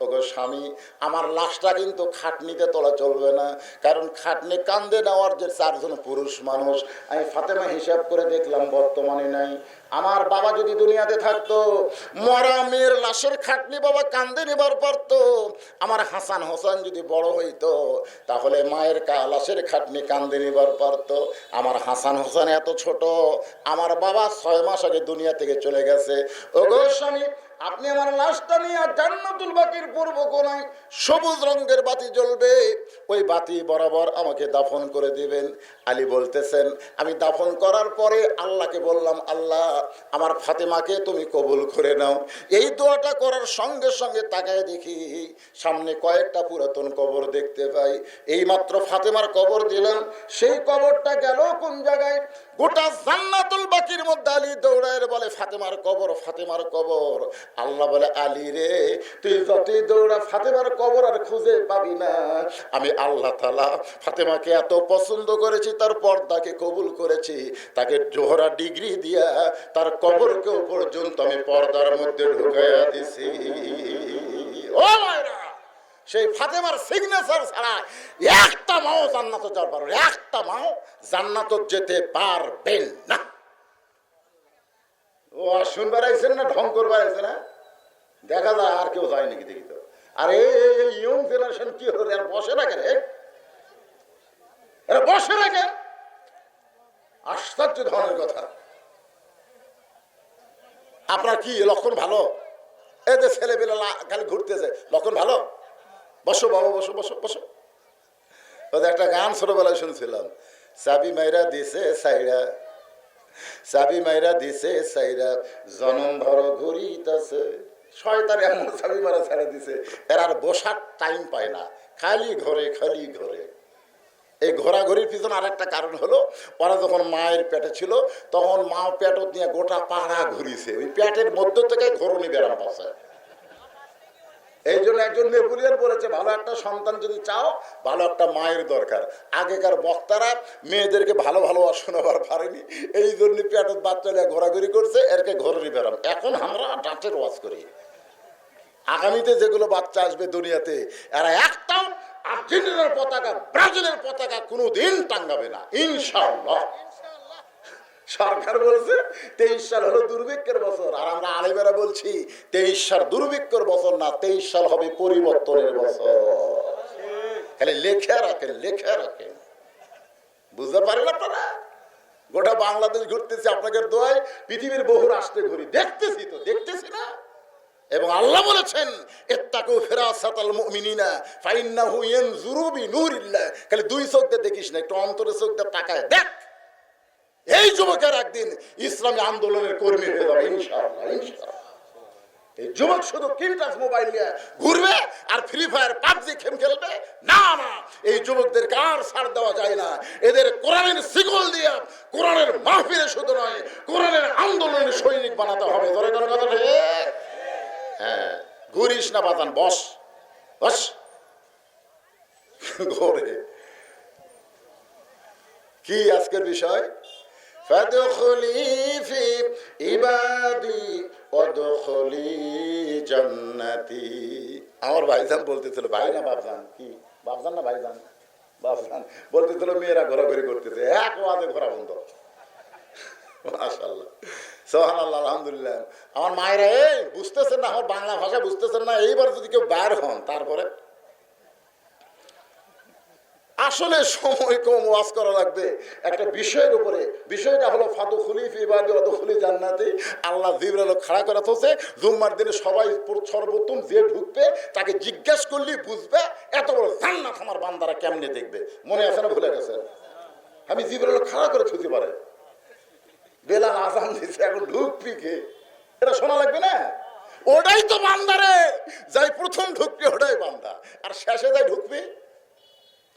ও ওগো স্বামী, আমার লাশটা কিন্তু খাটনিতে তোলা চলবে না, কারণ খাটনি কান্দে নেওয়ার যে 4 জন পুরুষ মানুষ, আমি ফাতেমা হিসাব করে দেখলাম বর্তমানে নাই। আমার বাবা যদি দুনিয়াতে থাকতো, মরা মেয়ের লাশের খাটনি বাবা কান্দে নেবার পারতো। আমার হাসান হোসেন যদি বড় হইতো, তাহলে মায়ের লাশের খাটনি কান্দে নেবার পারতো। আমার হাসান হোসেন এত ছোট, আমার বাবা 6 মাস আগে দুনিয়া থেকে চলে গেছে। ওগো স্বামী, আপনি আমার লাশটা নিয়ে জান্নাতুল বাকির পূর্ব কোণায় সবুজ রঙের বাতি জ্বলবে, ওই বাতি বরাবর আমাকে দাফন করে দিবেন। আলী বলতেছেন, আমি দাফন করার পরে আল্লাহকে বললাম, আল্লাহ আমার ফাতেমাকে তুমি কবুল করে নাও। এই দোয়াটা করার সঙ্গে সঙ্গে তাকায় দেখি সামনে কয়েকটা পুরাতন কবর দেখতে পাই। এইমাত্র ফাতেমার কবর দিলাম, সেই কবরটা গেল কোন জায়গায়? গোটা জান্নাতুল বাকির মধ্যে আলী দৌড়ায় বলে, ফাতেমার কবর, ফাতেমার কবর। আল্লাহ বলে, আলী রে, তুই যতই দৌড়া ফাতেমার কবর আর খুঁজে পাবি না। আমি আল্লাহ তাআলা ফাতেমাকে এত পছন্দ করেছি, তার পর্দাকে কবুল করেছি, তাকে জোহরা ডিগ্রি দিয়া তার কবরকেও পর্যন্ত আমি পর্দার মধ্যে ঢুকাইয়া দিছি। ও মায়েরা, সেই ফাতেমার সিগনেচার ছাড়া একটা মাও জান্নাতে যাওয়ার পারবে, একটা মাও জান্নাতে যেতে পারবেন না। ও শুনবার আইছেন না ঢং করবার আইছে না? দেখা যায় আর কেউ যায় নাকি দেখি তো। আর এই ইয়ং জেনারেশন কি হলো, এরা বসে না কেন? এরা বসে না কেন? আশ্চর্য ধরনের কথা। আপনার কি লক্ষণ ভালো? এই যে ছেলেবেলা খালি ঘুরতেছে, লক্ষণ ভালো? বসো বাবা, বসো বসো বসো। ওদের একটা গান ছোটবেলায় শুনছিলাম, চাবি মাইরা দিছে সাইরা, চাবি মাইরা দিছে সাইরা, জনম ভর ঘুরিতেছে। শয়তান এমন চাবি মারা ছেড়ে দিছে, এর আর বসার টাইম পায় না, খালি ঘরে খালি ঘরে। এই ঘোরাঘুরির পিছনে আর একটা কারণ হলো, ওরা যখন মায়ের পেটে ছিল তখন মা পেট নিয়ে গোটা পাড়া ঘুরিছে, ওই পেটের মধ্য থেকে ঘরণী ব্যারাম পাচ্ছে। এই জন্য একজন নেপোলিয়ন বলেছে, ভালো একটা সন্তান যদি চাও, ভালো একটা মায়ের দরকার। আগেকার বক্তারা মেয়েদেরকে ভালো ভালো শোনাবার পারেনি, এই জন্য পেটত বাচ্চা নিয়ে ঘোরাঘুরি করছে, এরকে ঘরণী ব্যারাম। এখন আমরা ডাঁটের ওয়াজ করি, আগামীতে যেগুলো বাচ্চা আসবে দুনিয়াতে, এরা একটাও আর্জেন্টিনার পতাকা, ব্রাজিলের পতাকা কোনোদিন টাঙ্গাবে না, ইনশাআল্লাহ। সরকার বলছে 23 সাল হলো দুর্ভিক্ষের বছর, আর আমরা আলেমেরা বলছি 23 সাল দুর্ভিক্ষের বছর না, 23 সাল হবে পরিবর্তনের বছর। খালি লেখা রাখেন, লেখা রাখেন, বুঝতে পারেন আপনারা? গোটা বাংলাদেশ ঘুরতেছি আপনাদের দোয়ায়, পৃথিবীর বহু রাষ্ট্রে ঘুরি, দেখতেছি তো, দেখতেছি না? এবং আল্লাহ বলেছেন, ইত্তাকু ফিরাসাতাল মুমিনিনা ফাইন্নাহু ইয়ানজুরু বিনুরিল্লাহ। খালি দুই চোখ দিয়ে দেখিস না, একটু অন্তরের চোখ দিয়ে তাকায় দেখ। এই যুবকের একদিন ইসলামী আন্দোলনের কর্মী হয়ে যাবে ইনশাআল্লাহ, ইনশাআল্লাহ। এই যুবক শুধু কিনটাস মোবাইল নিয়ে ঘুরবে আর ফ্রি ফায়ার পাবজি খেম খেলবে না, না, এই যুবকদেরকে আর ছাড় দেওয়া যায় না। এদের কোরআনের শিকল দিয়ে কোরআনের মাহফিলে শুধু নয়, কোরআনের আন্দোলনের সৈনিক বানাতে হবে। ধরে ধরে কথা, হ্যাঁ, ঘুরিস না বাজান, বস বস ঘরে। কি আজকের বিষয়? ফাদখুলি ফি ইবাদি ওয়াদখুলি জান্নাতি। আমার ভাইজান বলতেছিল, ভাই না বাপজান, কি বাপজান না ভাইজান, বাপজান বলতেছিল মেয়েরা ঘোরাঘুরি করতেছে, এক ওয়াজে ঘোরা বন্ধ। মাশাআল্লাহ, সুবহানাল্লাহ, আলহামদুলিল্লাহ। আমার মায়েরা এই বুঝতেছেন না, আমার বাংলা ভাষা বুঝতেছেন না, এইবার যদি কেউ বাইর হন, তারপরে আসলে সময় কম, ওয়াজ করা লাগবে একটা বিষয়ের উপরে। বিষয়টা হলো ফাদখুলি ফি ইবাদি ওয়াদখুলি জান্নাতি। আল্লাহ জিবরাইল খাড়া করে থোছে, জুম্মার দিনে সবাই সর্বপ্রথম যে ঢুকবে তাকে জিজ্ঞেস করলেই বুঝবে এত বড় জান্নাত আমার বান্দারা কেমনে দেখবে। মনে আছে না, ভুলে গেছেন? আমি জিবরাইল খাড়া করে থুতে পারে, বেলাল আযান দিছে, এখন ঢুকবি কে? এটা শোনা লাগবে না? ওটাই তো বান্দারে, যাই প্রথম ঢুকবি ওটাই বান্দা, আর শেষে যাই ঢুকবি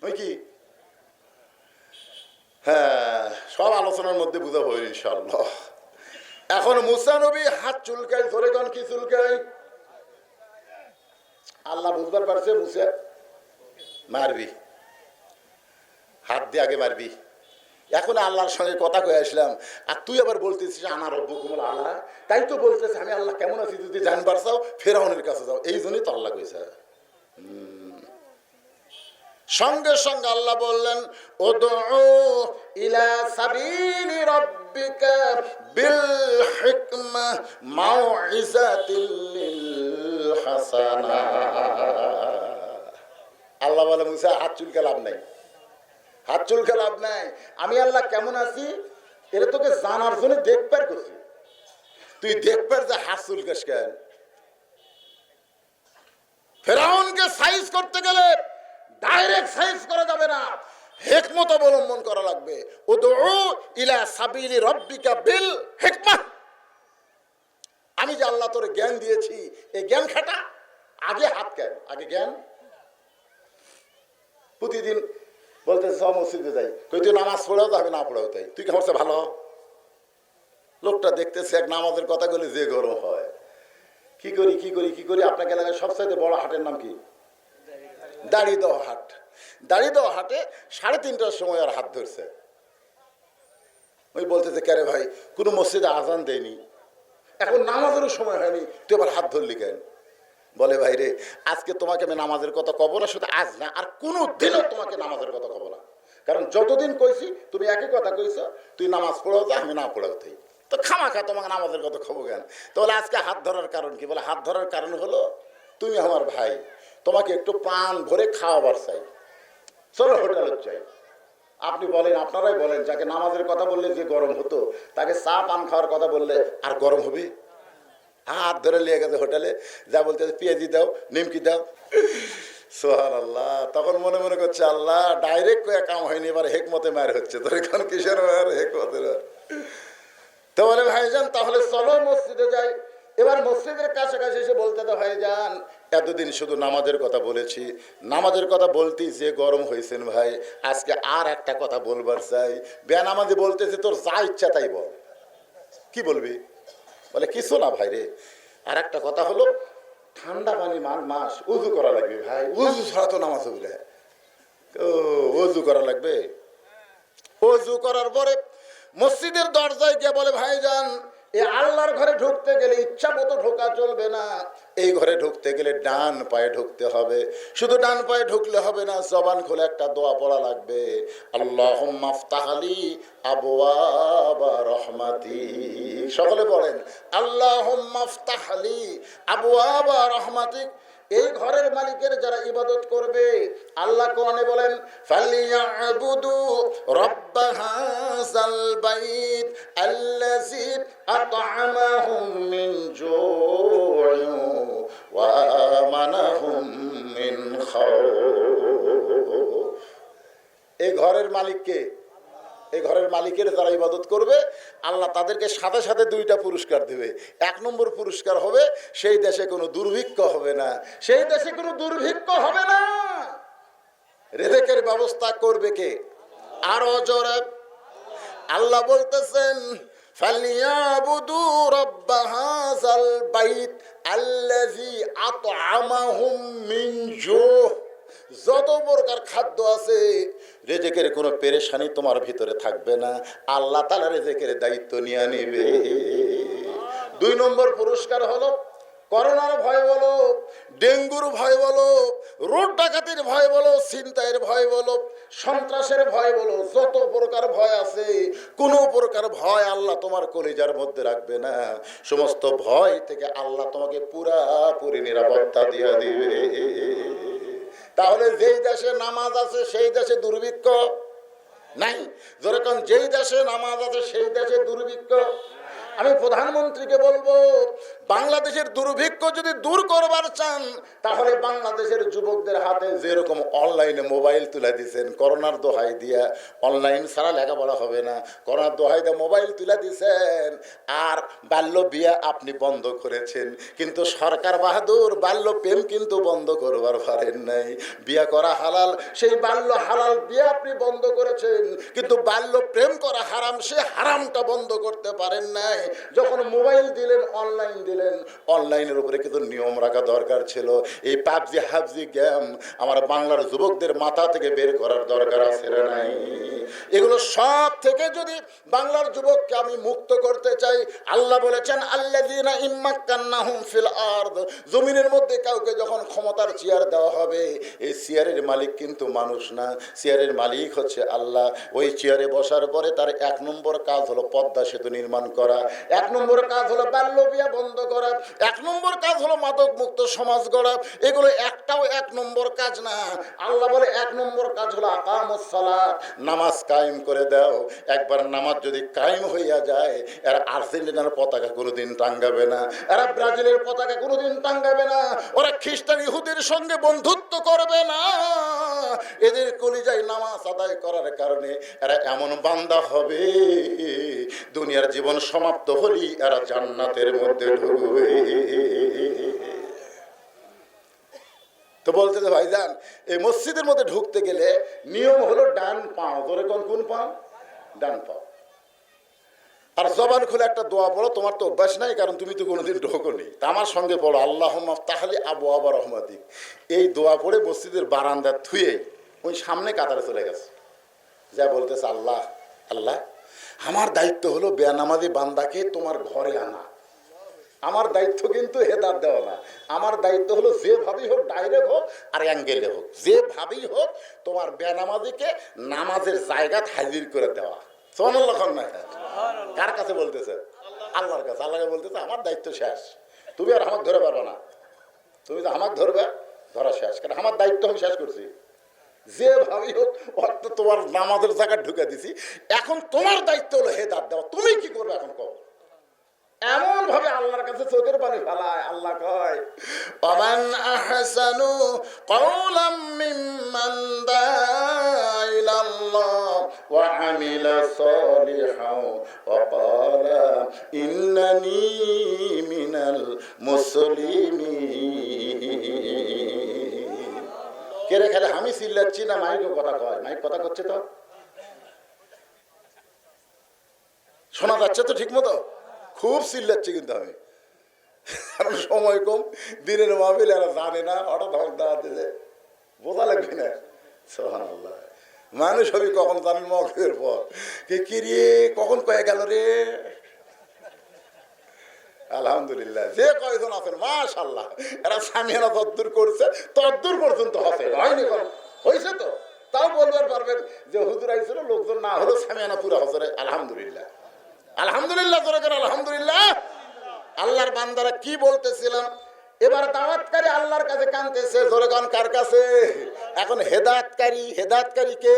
ওই কি? হ্যাঁ, সব আলোচনার মধ্যে বুঝাবো ইনশাআল্লাহ। এখন মুসা নবী হাত চুলকাই, ধরে কোন কি চুলকাই? আল্লাহ বুঝবার পারছে, মুসা মারবি, হাত দিয়ে আগে মারবি, এখন আল্লাহর সঙ্গে কথা কয়ে আসলাম, আর তুই আবার বলতেছিস আনা রব্বুকুম আল্লাহ। তাই তো বলতেছে আমি আল্লাহ কেমন আছি যদি জানবার চাও ফেরাউনের কাছে যাও, এই জন্যই তো আল্লাহ কইছে। সঙ্গে সঙ্গে আল্লাহ বললেন উদউ ইলা সাবিলি রাব্বিকা বিল হিকমা মাউইজাতিল হাসানা। আল্লাহ বলে মুসা হাত চুলকে লাভ নাই, হাত চুলকে লাভ নাই। আমি আল্লাহ কেমন আছি এটা তোকে জানার জন্য দেখবার করছি। তুই দেখবার যে হাত চুলকাস কেন? ফেরাউনকে সাইজ করতে গেলে ডাইরেক্ট সাইজ করা যাবে না, হিকমত অবলম্বন করা লাগবে। উদউ ইলা সাবিলি রাব্বিকা বিল হিকমা। আমি যে আল্লাহ তোরে জ্ঞান দিয়েছি এই জ্ঞান খাটা, আগে হাত কেন, আগে জ্ঞান। প্রতিদিন বলতে সব মসজিদে যাই, কই তুই নামাজ পড়াও যাবে না পড়াও তাই, তুই কেমন ভালো। লোকটা দেখতেছে এক নামাজের কথা বলে যে গরম হয়। কি করি কি করি কি করি, আপনাকে এলাকায় সবচাইতে বড় হাটের নাম কি? দাড়িদহ হাট। দাড়িদহ হাটে 3:30টার সময় আর হাত ধরছে। ওই বলতেছে কেরে ভাই কোনো মসজিদে আজান দেয়নি, এখন নামাজেরও সময় হয়নি, তুই আবার হাত ধরলি কেন? বলে ভাই রে আজকে তোমাকে আমি নামাজের কথা কব না, শুধু আজ না আর কোনো দিনও তোমাকে নামাজের কথা কব না, কারণ যতদিন কইছি তুমি একই কথা কইছো, তুই নামাজ পড়াও যা আমি না পড়াও তাই, তো খামাখা তোমাকে নামাজের কথা খবর কেন? তো বলে আজকে হাত ধরার কারণ কি? বলে হাত ধরার কারণ হলো তুমি আমার ভাই, তোমাকে একটু প্রাণ ভরে খাওয়াবার চাই, চলো হোটেলে চাই। আপনি বলেন, আপনারাই বলেন, যাকে নামাজের কথা বললে যে গরম হতো তাকে চা পান খাওয়ার কথা বললে আর গরম হবে? হাত ধরে নিয়ে গেছে হোটেলে, যা বলতে পেঁয়াজি দাও, নিমকি দাও। সুবহানাল্লাহ। তখন মনে মনে করছে আল্লাহ ডাইরেক্ট কয়ে কাম হয়নি, এবার হেকমতে মার হচ্ছে, তোর এখন কিসের মার, হেকমতের। তো বলে ভাইজান তাহলে চলো মসজিদে যাই। এবার মসজিদের কাছাকাছি এসে বলতে তো ভাইজান এতদিন শুধু নামাজের কথা বলেছি, নামাজের কথা বলতেই যে গরম হয়েছেন ভাই, আজকে আর একটা কথা বলবার চাই। বেনামাজি বলতেছে তোর যা ইচ্ছা তাই বল। কি বলবি? বলে কিছু না ভাই রে, আর একটা কথা হলো ঠান্ডা পানি মাস উজু করা লাগবে ভাই, উজু ছাড়া তো নামাজ হবে। উজু করা লাগবে। উজু করার পরে মসজিদের দরজায় গিয়ে বলে ভাইজান এই আল্লাহর ঘরে ঢুকতে গেলে ইচ্ছা মতো ঢোকা চলবে না, এই ঘরে ঢুকতে গেলে ডান পায়ে ঢুকতে হবে। শুধু ডান পায়ে ঢুকলে হবে না, জবান খুলে একটা দোয়া পড়া লাগবে, আল্লাহুম্মা আফতাহলি আবওয়াবা রহমাতি। সকলে বলেন আল্লাহুম্মা আফতাহলি আবওয়াবা রহমাতিক। এই ঘরের মালিকের যারা ইবাদত করবে, আল্লাহ কোরআনে বলেন ফালিয়াবুদু রাব্ব হাযাল বাইত আল্লাযী আত'আমাহুম মিন জু'ইন ওয়া আমানাহুম মিন খাউফ। এই ঘরের মালিককে, এই ঘরের মালিকের যারা ইবাদত করবে আল্লাহ তাদেরকে সাথে সাথে 2টা পুরস্কার দেবে। 1 নম্বর পুরস্কার হবে সেই দেশে কোনো দুর্ভিক্ষ হবে না, সেই দেশে কোনো দুর্ভিক্ষ হবে না। রিজিকের ব্যবস্থা করবে কে? আরো জোরে আল্লাহ বলতেছেন ফালিয়াবুদু রাব্ব হাযাল বাইত আল্লাযী আত'আমাহুম মিন জু'। যত প্রকার খাদ্য আছে রিজিকের কোনো পেরেশানি তোমার ভিতরে থাকবে না, আল্লাহ তাআলা রিজিকের দায়িত্ব নিয়ে নেবে। 2 নম্বর পুরস্কার হলো করোনার ভয় বলো, ডেঙ্গুর ভয় বলো, রোড ডাকাতির ভয় বলো, ছিনতাইয়ের ভয় বলো, সন্ত্রাসের ভয় বলো, যত প্রকার ভয় আছে কোনো প্রকার ভয় আল্লাহ তোমার কলিজার মধ্যে রাখবে না। সমস্ত ভয় থেকে আল্লাহ তোমাকে পুরাপুরি নিরাপত্তা দিয়ে দিবে। তাহলে যেই দেশে নামাজ আছে সেই দেশে দুর্ভিক্ষ নাই, যেরকম যেই দেশে নামাজ আছে সেই দেশে দুর্ভিক্ষ। আমি প্রধানমন্ত্রীকে বলবো বাংলাদেশের দুর্ভিক্ষ যদি দূর করবার চান তাহলে বাংলাদেশের যুবকদের হাতে যেরকম অনলাইনে মোবাইল তুলে দিয়েছেন, করোনার দোহাই দিয়া অনলাইন ছাড়া লেখাপড়া হবে না, করোনার দোহাই দিয়ে মোবাইল তুলে দিয়েছেন, আর বাল্য বিয়া আপনি বন্ধ করেছেন, কিন্তু সরকার বাহাদুর বাল্য প্রেম কিন্তু বন্ধ করবার পারেন নাই। বিয়া করা হালাল, সেই বাল্য হালাল বিয়া আপনি বন্ধ করেছেন, কিন্তু বাল্য প্রেম করা হারাম, সে হারামটা বন্ধ করতে পারেন নাই। যখন মোবাইল দিলেন, অনলাইন দিলেন, ছিলেন, অনলাইনের উপরে কিছু নিয়ম রাখা দরকার ছিল। এই পাবজি হাবজি গেম আমার বাংলার যুবকদের মাথা থেকে বের করার দরকার আছে না নাই? এগুলো সব থেকে যদি বাংলার যুবককে আমি মুক্ত করতে চাই, আল্লাহ বলেছেন আল্লাযীনা ইম্মাক্কান্নাহুম ফিল আরদ, জমিনের মধ্যে কাউকে যখন ক্ষমতার চেয়ার দেওয়া হবে, এই চেয়ারের মালিক কিন্তু মানুষ না, চেয়ারের মালিক হচ্ছে আল্লাহ। ওই চেয়ারে বসার পরে তার 1 নম্বর কাজ হলো পদ্মা সেতু নির্মাণ করা, 1 নম্বর কাজ হলো বাল্য বিয়ে বন্ধ করা, 1 নম্বর কাজ হলো মাদক মুক্ত সমাজ গড়া। এগুলো একটাও 1 নম্বর কাজ না। আল্লাহ বলে 1 নম্বর কাজ হলো আকামুস সালাত, নামাজ কায়েম করে দাও। একবার নামাজ যদি কায়েম হইয়া যায়, এরা আর্জেন্টিনার পতাকা কোনোদিন টাঙ্গাবে না, এরা ব্রাজিলের পতাকা কোনোদিন টাঙ্গাবে না, ওরা খ্রিস্টান ইহুদের সঙ্গে বন্ধুত্ব করবে না। এদের কলিজায় নামাজ আদায় করার কারণে এরা এমন বান্দা হবে, দুনিয়ার জীবন সমাপ্ত হলেই এরা জান্নাতের মধ্যে ঢুকবে। তো বলতে যে ভাইজান, এই মসজিদের মধ্যে ঢুকতে গেলে নিয়ম হলো ডান পাও, ধরে কোন পাও? ডান পাও। আর জবান খুলে একটা দোয়া পড়ো, তোমার তো অভ্যাস নাই, কারণ তুমি তো কোনোদিন ঢোকোনি। তা আমার সঙ্গে পড়ো, আল্লাহুম্মা আফতাহলি আবওয়াবা রাহমাতিক। এই দোয়া পড়ে মসজিদের বারান্দা থুয়ে ওই সামনে কাতারে চলে গেছে, যা বলতেছে আল্লাহ আল্লাহ, আমার দায়িত্ব হলো বেনামাজি বান্দাকে তোমার ঘরে আনা। আমার দায়িত্ব কিন্তু হেদায়েত দেওয়া না, আমার দায়িত্ব হলো যেভাবেই হোক, ডাইরেক্ট হোক আর অ্যাঙ্গেলে হোক, যেভাবেই হোক তোমার বেনামাজিকে নামাজের জায়গা হাজির করে দেওয়া। সুবহানাল্লাহ। কার কাছে বলতেছে? আল্লাহর কাছে। আল্লাহকে বলতেছে আমার দায়িত্ব শেষ, তুমি আর আমাকে ধরে পারবে না, তুমি তো আমাকে ধরবে, ধরা শেষ, কারণ আমার দায়িত্ব আমি শেষ করছি। যেভাবেই হোক অর্থ তোমার নামাজের জায়গা ঢুকে দিছি, এখন তোমার দায়িত্ব হলো হেদায়েত দেওয়া, তুমি কি করবে এখন কও। এমন ভাবে আল্লাহর কাছে চোখের পানি ফেলায়। আল্লাহ কয় ওমান আহসানু কওলাম মিম্মান দাআ ইলাল্লাহ ওয়া আমিলা সালিহান ওয়া ক্বালা ইন্নানী মিনাল মুসলিমিন। কে রে, খালি আমি চিল্লাচ্ছি না মাইকও কথা কয়? মাইক কথা করছে তো, শোনা যাচ্ছে তো ঠিক মতো? খুব চিল্লাচ্ছি কিন্তু আমি, কারণ সময় কম, দিনের মাহফিল এরা জানে না, হঠাৎ হঠাৎ দাওয়াত দিলে বোঝা লাগবে না। সুবহানাল্লাহ। মানুষ হবি কখন জানেন? মাহফিলের পর কি রে কখন কয়ে গেল রে। আলহামদুলিল্লাহ, যে কয়জন আছেন মাশাআল্লাহ, এরা সামিয়ানা তদ্দুর করছে, তদ্দুর পর্যন্ত হচ্ছে, হয়নি হয়েছে তো, তাও বলবার পারবেন যে হুজুর আইছিল, লোকজন না হলো সামিয়ানা পুরা হচ্ছে। আলহামদুলিল্লাহ, আলহামদুলিল্লাহ, জোরে করে আলহামদুলিল্লাহ। আল্লাহর বান্দারা কি বলতেছিলাম, এবার দাওয়াতকারী আল্লাহর কাছে কাঁদতেছে, জোরে গান কার কাছে? এখন হেদায়েতকারী কে?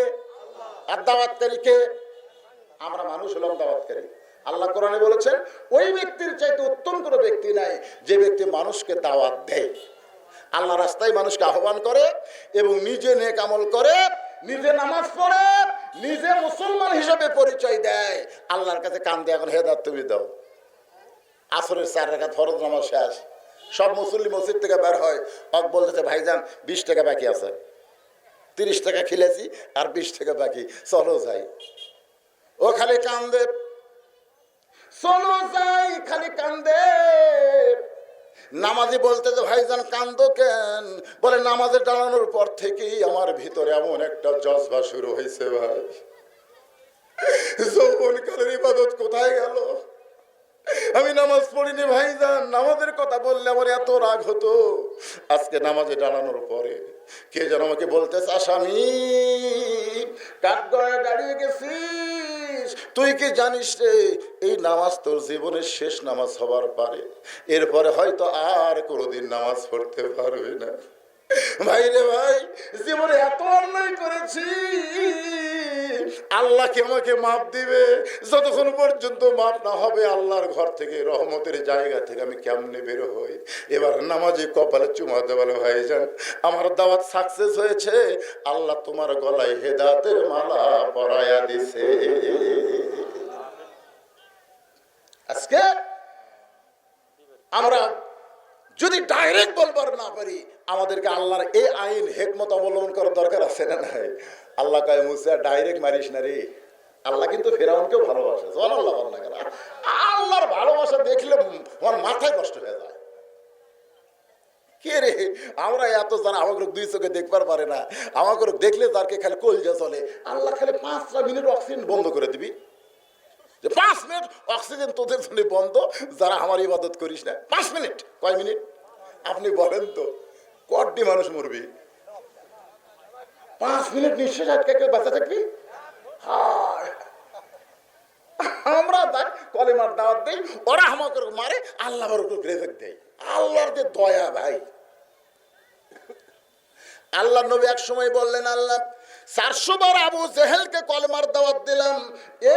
আর দাওয়াতকারী কে? আমরা মানুষ হলাম দাওয়াতকারী। আল্লাহ কোরআনে বলেছেন ওই ব্যক্তির চাইতে উত্তম কোনো ব্যক্তি নাই যে ব্যক্তি মানুষকে দাওয়াত দেয়, আল্লাহ রাস্তায় মানুষকে আহ্বান করে এবং নিজে নেক আমল করে, নিজে নামাজ পড়ে, নিজে মুসলমান হিসাবে পরিচয় দেয়, আল্লাহর কাছে কান্দে এখন হেদায়েত তুমি দাও। আসরের 4 রাকাত ফরজ নামাজ শেষ, সব মুসল্লি মসজিদ থেকে বের হয়, বলতেছে ভাইজান 20 টাকা বাকি আছে, 30 টাকা খিলেছি আর 20 টাকা বাকি, চলো যাই। ও খালি কান্দে, চলো যাই, খালি কান্দে। নামাজি বলতেছে ভাইজান কান্দো কেন? বলে নামাজে দাঁড়ানোর পর থেকেই আমার ভিতরে এমন একটা জজবা শুরু হয়েছে ভাই, যৌবনকালের ইবাদত কোথায় গেল? আমি নামাজ পড়িনি ভাইজান, নামাজের কথা বললে আমার এত রাগ হতো, আজকে নামাজে দাঁড়ানোর পরে কে যেন আমাকে বলতেছে আসামি কাঠগড়ায় দাঁড়িয়ে গেছিস, তুই কি জানিস রে এই নামাজ তোর জীবনের শেষ নামাজ হবার পারে, এরপরে হয়তো আর কোনোদিন নামাজ পড়তে পারবে না। ভাই রে ভাই, জীবনে এত অন্যায় করেছি, আল্লাহ কি আমাকে মাপ দিবে? যতক্ষণ পর্যন্ত মাপ না হবে আল্লাহর ঘর থেকে, রহমতের জায়গা থেকে আমি কেমনে বের হই? এবার নামাজে কপালে চুমা দেওয়ালে ভাইজান আমার দাওয়াত সাকসেস হয়েছে, আল্লাহ তোমার গলায় হেদায়েতের মালা পরায়া দিছে। আজকে আমরা যদি ডাইরেক্ট বলবার না পারি, আমাদেরকে আল্লাহর এই আইন হেকমত অবলম্বন করার দরকার আছে না নাই? আল্লাহ কয় মুসা ডাইরেক্ট মারিস না রে, আল্লাহ কিন্তু ফেরাউনকেও ভালোবাসে। আল্লাহ আল্লাহর ভালোবাসা দেখলে আমার মাথায় কষ্ট হয়ে যায়। কে রে, আমরা এত যারা আমাকে দুই চোখে দেখবার পারে না, আমাকে দেখলে তারকে খালি কলজা চলে। আল্লাহ খালি 5 মিনিট অক্সিজেন বন্ধ করে দিবি, যে 5 মিনিট অক্সিজেন তোদের জন্য বন্ধ, যারা আমার ইবাদত করিস না। 5 মিনিট, কয় মিনিট আপনি বলেন তো? কটি মানুষ মরবি 5 মিনিট নিঃশ্বাস আটকে কেউ বাঁচা থাকবি? আমরা কলেমার দাওয়াত দেই, ওরা আমাকে মারে, আল্লাহ গ্রেজেক দেয়। আল্লাহর যে দয়া ভাই। আল্লাহ নবী এক সময় বললেন, আল্লাহ 400 বার আবু জেহেলকে কলেমার দাওয়াত দিলাম,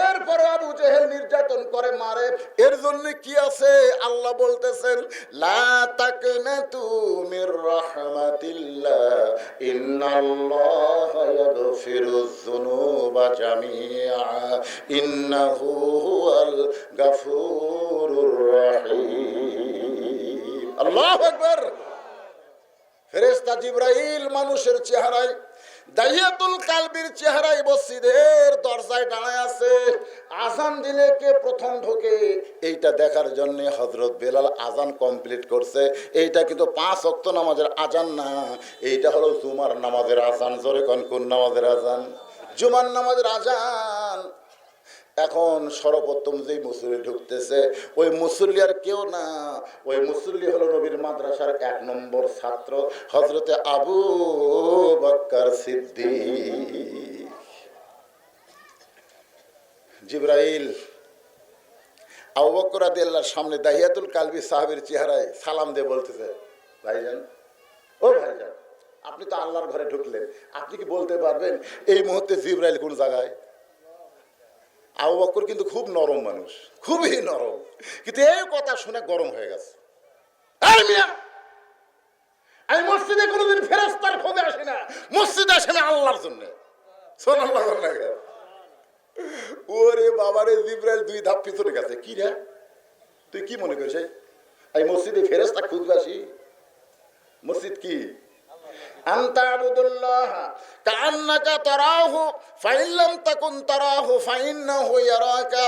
এরপরে আবু জেহেল নির্যাতন করে মারে, এর জন্য কি আছে? আল্লাহ বলতেছেন, লা তাকনাতু মির রাহমাতিল্লাহ ইন্নাল্লাহা ইয়াগফিরুয যুনুবা জামিআ ইন্নাহু হুয়াল গাফুরুর রহিম। আল্লাহু আকবার। ফেরেশতা জিবরাইল মানুষের চেহারায়, দাইয়াতুল কালবির চেহারায় মসজিদের দরজায় দাঁড়ায় আছে। আজান দিলে কে প্রথম ঢোকে এইটা দেখার জন্য হযরত বেলাল আজান কমপ্লিট করছে। এইটা কিন্তু 5 ওয়াক্ত নামাজের আজান না, এইটা হলো জুমার নামাজের আজান। জোরে কোন নামাজের আজান? জুমার নামাজের আজান। এখন সর্বপ্রথম যেই মুসল্লি ঢুকতেছে, ওই মুসল্লি আর কেউ না, ওই মুসল্লি হলো নবীর মাদ্রাসার 1 নম্বর ছাত্র হযরতে আবু বকর সিদ্দিক। জিবরাইল আবু বকর রাদিয়াল্লাহর সামনে দাহিয়াতুল কালবি সাহাবীর চেহারায় সালাম দিয়ে বলতেছে, ভাইজান, ও ভাইজান, আপনি তো আল্লাহর ঘরে ঢুকলেন, আপনি কি বলতে পারবেন এই মুহূর্তে জিবরাইল কোন জায়গায়? আবু বকর কিন্তু খুব নরম মানুষ, খুবই নরম, কিন্তু এই কথা শুনে গরম হয়ে গেছে। আমি মসজিদে কোনোদিন ফেরেশতার খোঁজে আসি না, মসজিদে আসি না আল্লাহর জন্য। ওরে বাবারে, জিবরাইল 2 ধাপ পিছনে গেছে। কি রে, তুই কি মনে করিস এই মসজিদে ফেরেশতা খুঁজবে আসি? মসজিদ কি? আনতা আবুদুল্লাহ কান্নাকা তারাহু ফাইন লাম তাকুন তারাহু ফাইন্নাহু ইয়ারাকা।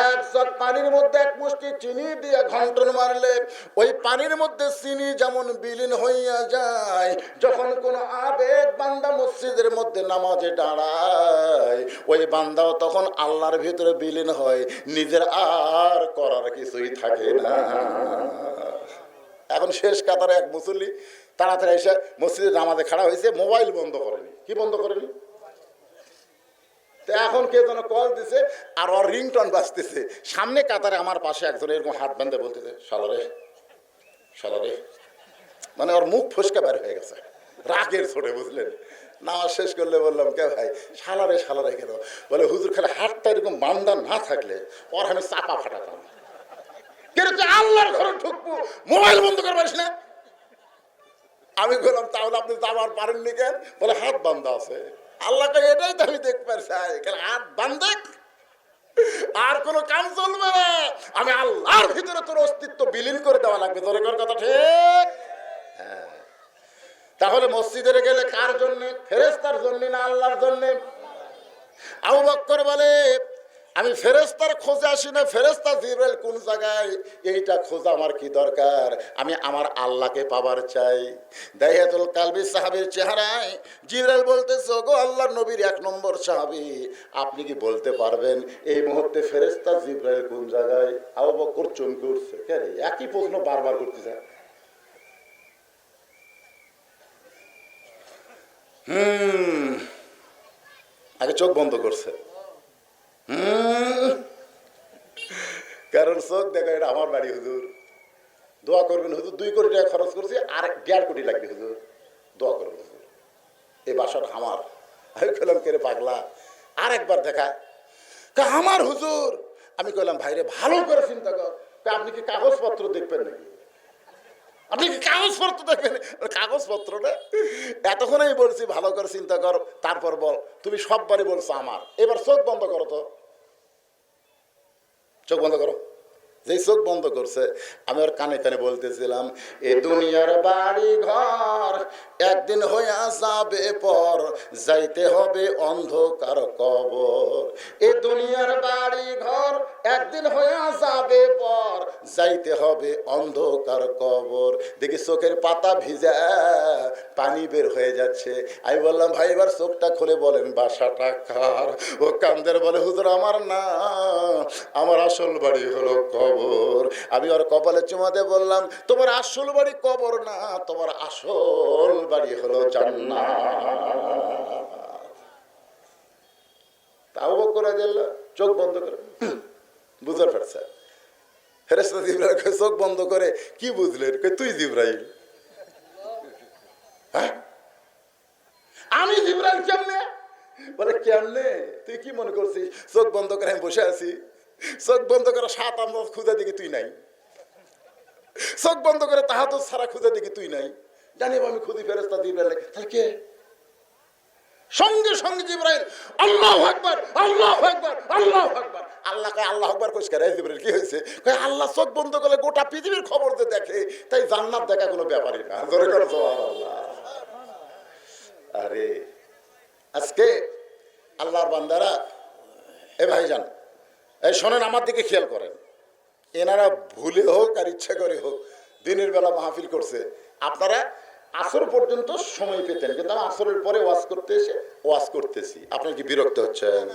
এক জগ পানির মধ্যে 1 মুষ্টি চিনি দিয়ে ঘন্টন মারলে ওই পানির মধ্যে চিনি যেমন বিলীন হইয়া যায়, যখন কোন আবেদ বান্দা মসজিদের মধ্যে নামাজে দাঁড়ায়, ওই বান্দাও তখন আল্লাহর ভিতরে বিলীন হয়, নিজের আর করার কিছুই থাকে না। এখন শেষ কাতারে এক মুসল্লি তাড়াতাড়ি এসে মসজিদের নামাজে খাড়া হয়েছে, মোবাইল বন্ধ করেনি। কি বন্ধ করেনি? তো এখন কে যেন কল দিছে আর ওর রিংটন বাজতেছে। সামনে কাতারে আমার পাশে একজন এরকম হাত বাঁধে বলতেছে, শালারে শালারে, মানে ওর মুখ ফসকা বের হয়ে গেছে রাগের ছোটে, বুঝলেন? নামাজ শেষ করলে বললাম, কে ভাই শালারে শালারে কেন? বলে, হুজুর খালি হাতটা এরকম বান্ধা না থাকলে ওর আমি চাপা ফাটাতাম। আল্লাহর ঘরে ঢুকবো, মোবাইল বন্ধ করে পারিস না? আমি বললাম, তাহলে আপনি যাবার পারেননি কেন? বলে, হাত বান্ধা আছে। আল্লাহকে এটাই তো আমি দেখতে পারছি, হাত বান্ধে আর কোনো কাম চলবে না। আমি আল্লাহর ভিতরে তোর অস্তিত্ব বিলীন করে দেওয়া লাগবে। তোর কথা ঠিক? হ্যাঁ। তাহলে মসজিদে গেলে কার জন্য? ফেরেশতার জন্য না আল্লাহর জন্য? আবু বকর বলে, আমি ফেরেশতার খোঁজে আসি না, ফেরেশতা জিবরাইল কোন জায়গায় এইটা খোঁজা আমার কি দরকার? আমি আমার আল্লাহকে পাবার চাই। দাহিয়াতুল কালবি সাহাবীর চেহারায় জিবরাইল বলতেছে, গো আল্লাহর নবীর 1 নম্বর সাহাবী, আপনি কি বলতে পারবেন এই মুহূর্তে ফেরেশতা জিবরাইল কোন জায়গায়? আবু বকর চমকে উঠছে, কে রে একই প্রশ্ন বারবার করতেছে। আগে চোখ বন্ধ করছে, কারণ চোখ দেখা এটা আমার বাড়ি, হুজুর দোয়া করবেন হুজুর, 2 কোটি টাকা খরচ করছি, আর 1.5 কোটি লাগবে হুজুর, দোয়া করবেন হুজুর, এই বাসাটা আমার। আমি কইলাম, কে রে পাগলা, আর একবার দেখা? আমার হুজুর। আমি কইলাম, ভাইরে ভালো করে চিন্তা কর, আপনি কি কাগজপত্র দেখবেন নাকি? আপনি কি কাগজপত্র দেখবেন? কাগজপত্র না, এতক্ষণ আমি বলছি ভালো করে চিন্তা কর, তারপর বল। তুমি সববারই বলছো আমার, এবার চোখ বন্ধ করো তো, চোখ বন্ধ করো। যেই চোখ বন্ধ করছে, আমি ওর কানে কানে বলতেছিলাম, এ দুনিয়ার বাড়ি ঘর একদিন হইয়া যাবে পর, যাইতে হবে অন্ধকার কবর। এ দুনিয়ার বাড়ি ঘর একদিন হইয়া যাবে পর, যাইতে হবে অন্ধকার কবর। দেখি চোখের পাতা ভিজা পানি বের হয়ে যাচ্ছে। আমি বললাম ভাই এবার চোখটা খুলে বলেন বাসাটা কার? ও কান্দের বলে হুজুর আমার না, আমার আসল বাড়ি হলো কবর। আমি ওর কপালে চুমাতে বললাম তোমার আসল বাড়ি কবর না, তোমার আসল বাড়ি হলো জান্নাত। তাও করে দিল চোখ বন্ধ করে, বুঝতে পারছে? ফেরেশতা জিবরাইল চোখ বন্ধ করে কি বুঝলেন? তুই জিবরাইল? হ্যাঁ আমি জিবরাইল কেমনে? বলে কেমনে? তুই কি মনে করছিস চোখ বন্ধ করে আমি বসে আছি? চোখ বন্ধ করে 7 আন্দাজ খুঁজে দিকে তুই নাই, চোখ বন্ধ করে তাহাজ্জুদ ছাড়া খুঁজে দিকে তুই নাই। জানি আমি খুঁজি ফেরেশতা জিবরাইল, তাহলে কে? সঙ্গে সঙ্গে জিবরাইল আল্লাহু আকবার, আল্লাহু আকবার, আল্লাহু আকবার। আল্লাহ কয় আল্লাহু আকবার কইস কেন? জিবরাইল কি হয়েছে? কয় আল্লাহ চোখ বন্ধ করলে গোটা পৃথিবীর খবর যে দেখে, তাই জান্নাত দেখা কোনো ব্যাপারই না। জোরে করে সুবহানাল্লাহ। আরে আজকে আল্লাহর বান্দারা, এ ভাইজান এই শোনেন, আমার দিকে খেয়াল করেন। এনারা ভুলে হোক আর ইচ্ছা করে হোক দিনের বেলা মাহফিল করছে। আপনারা আসর পর্যন্ত সময় পেতেন, কিন্তু আসরের পরে ওয়াজ করতে এসে ওয়াজ করতেছি। আপনার কি বিরক্ত হচ্ছেন?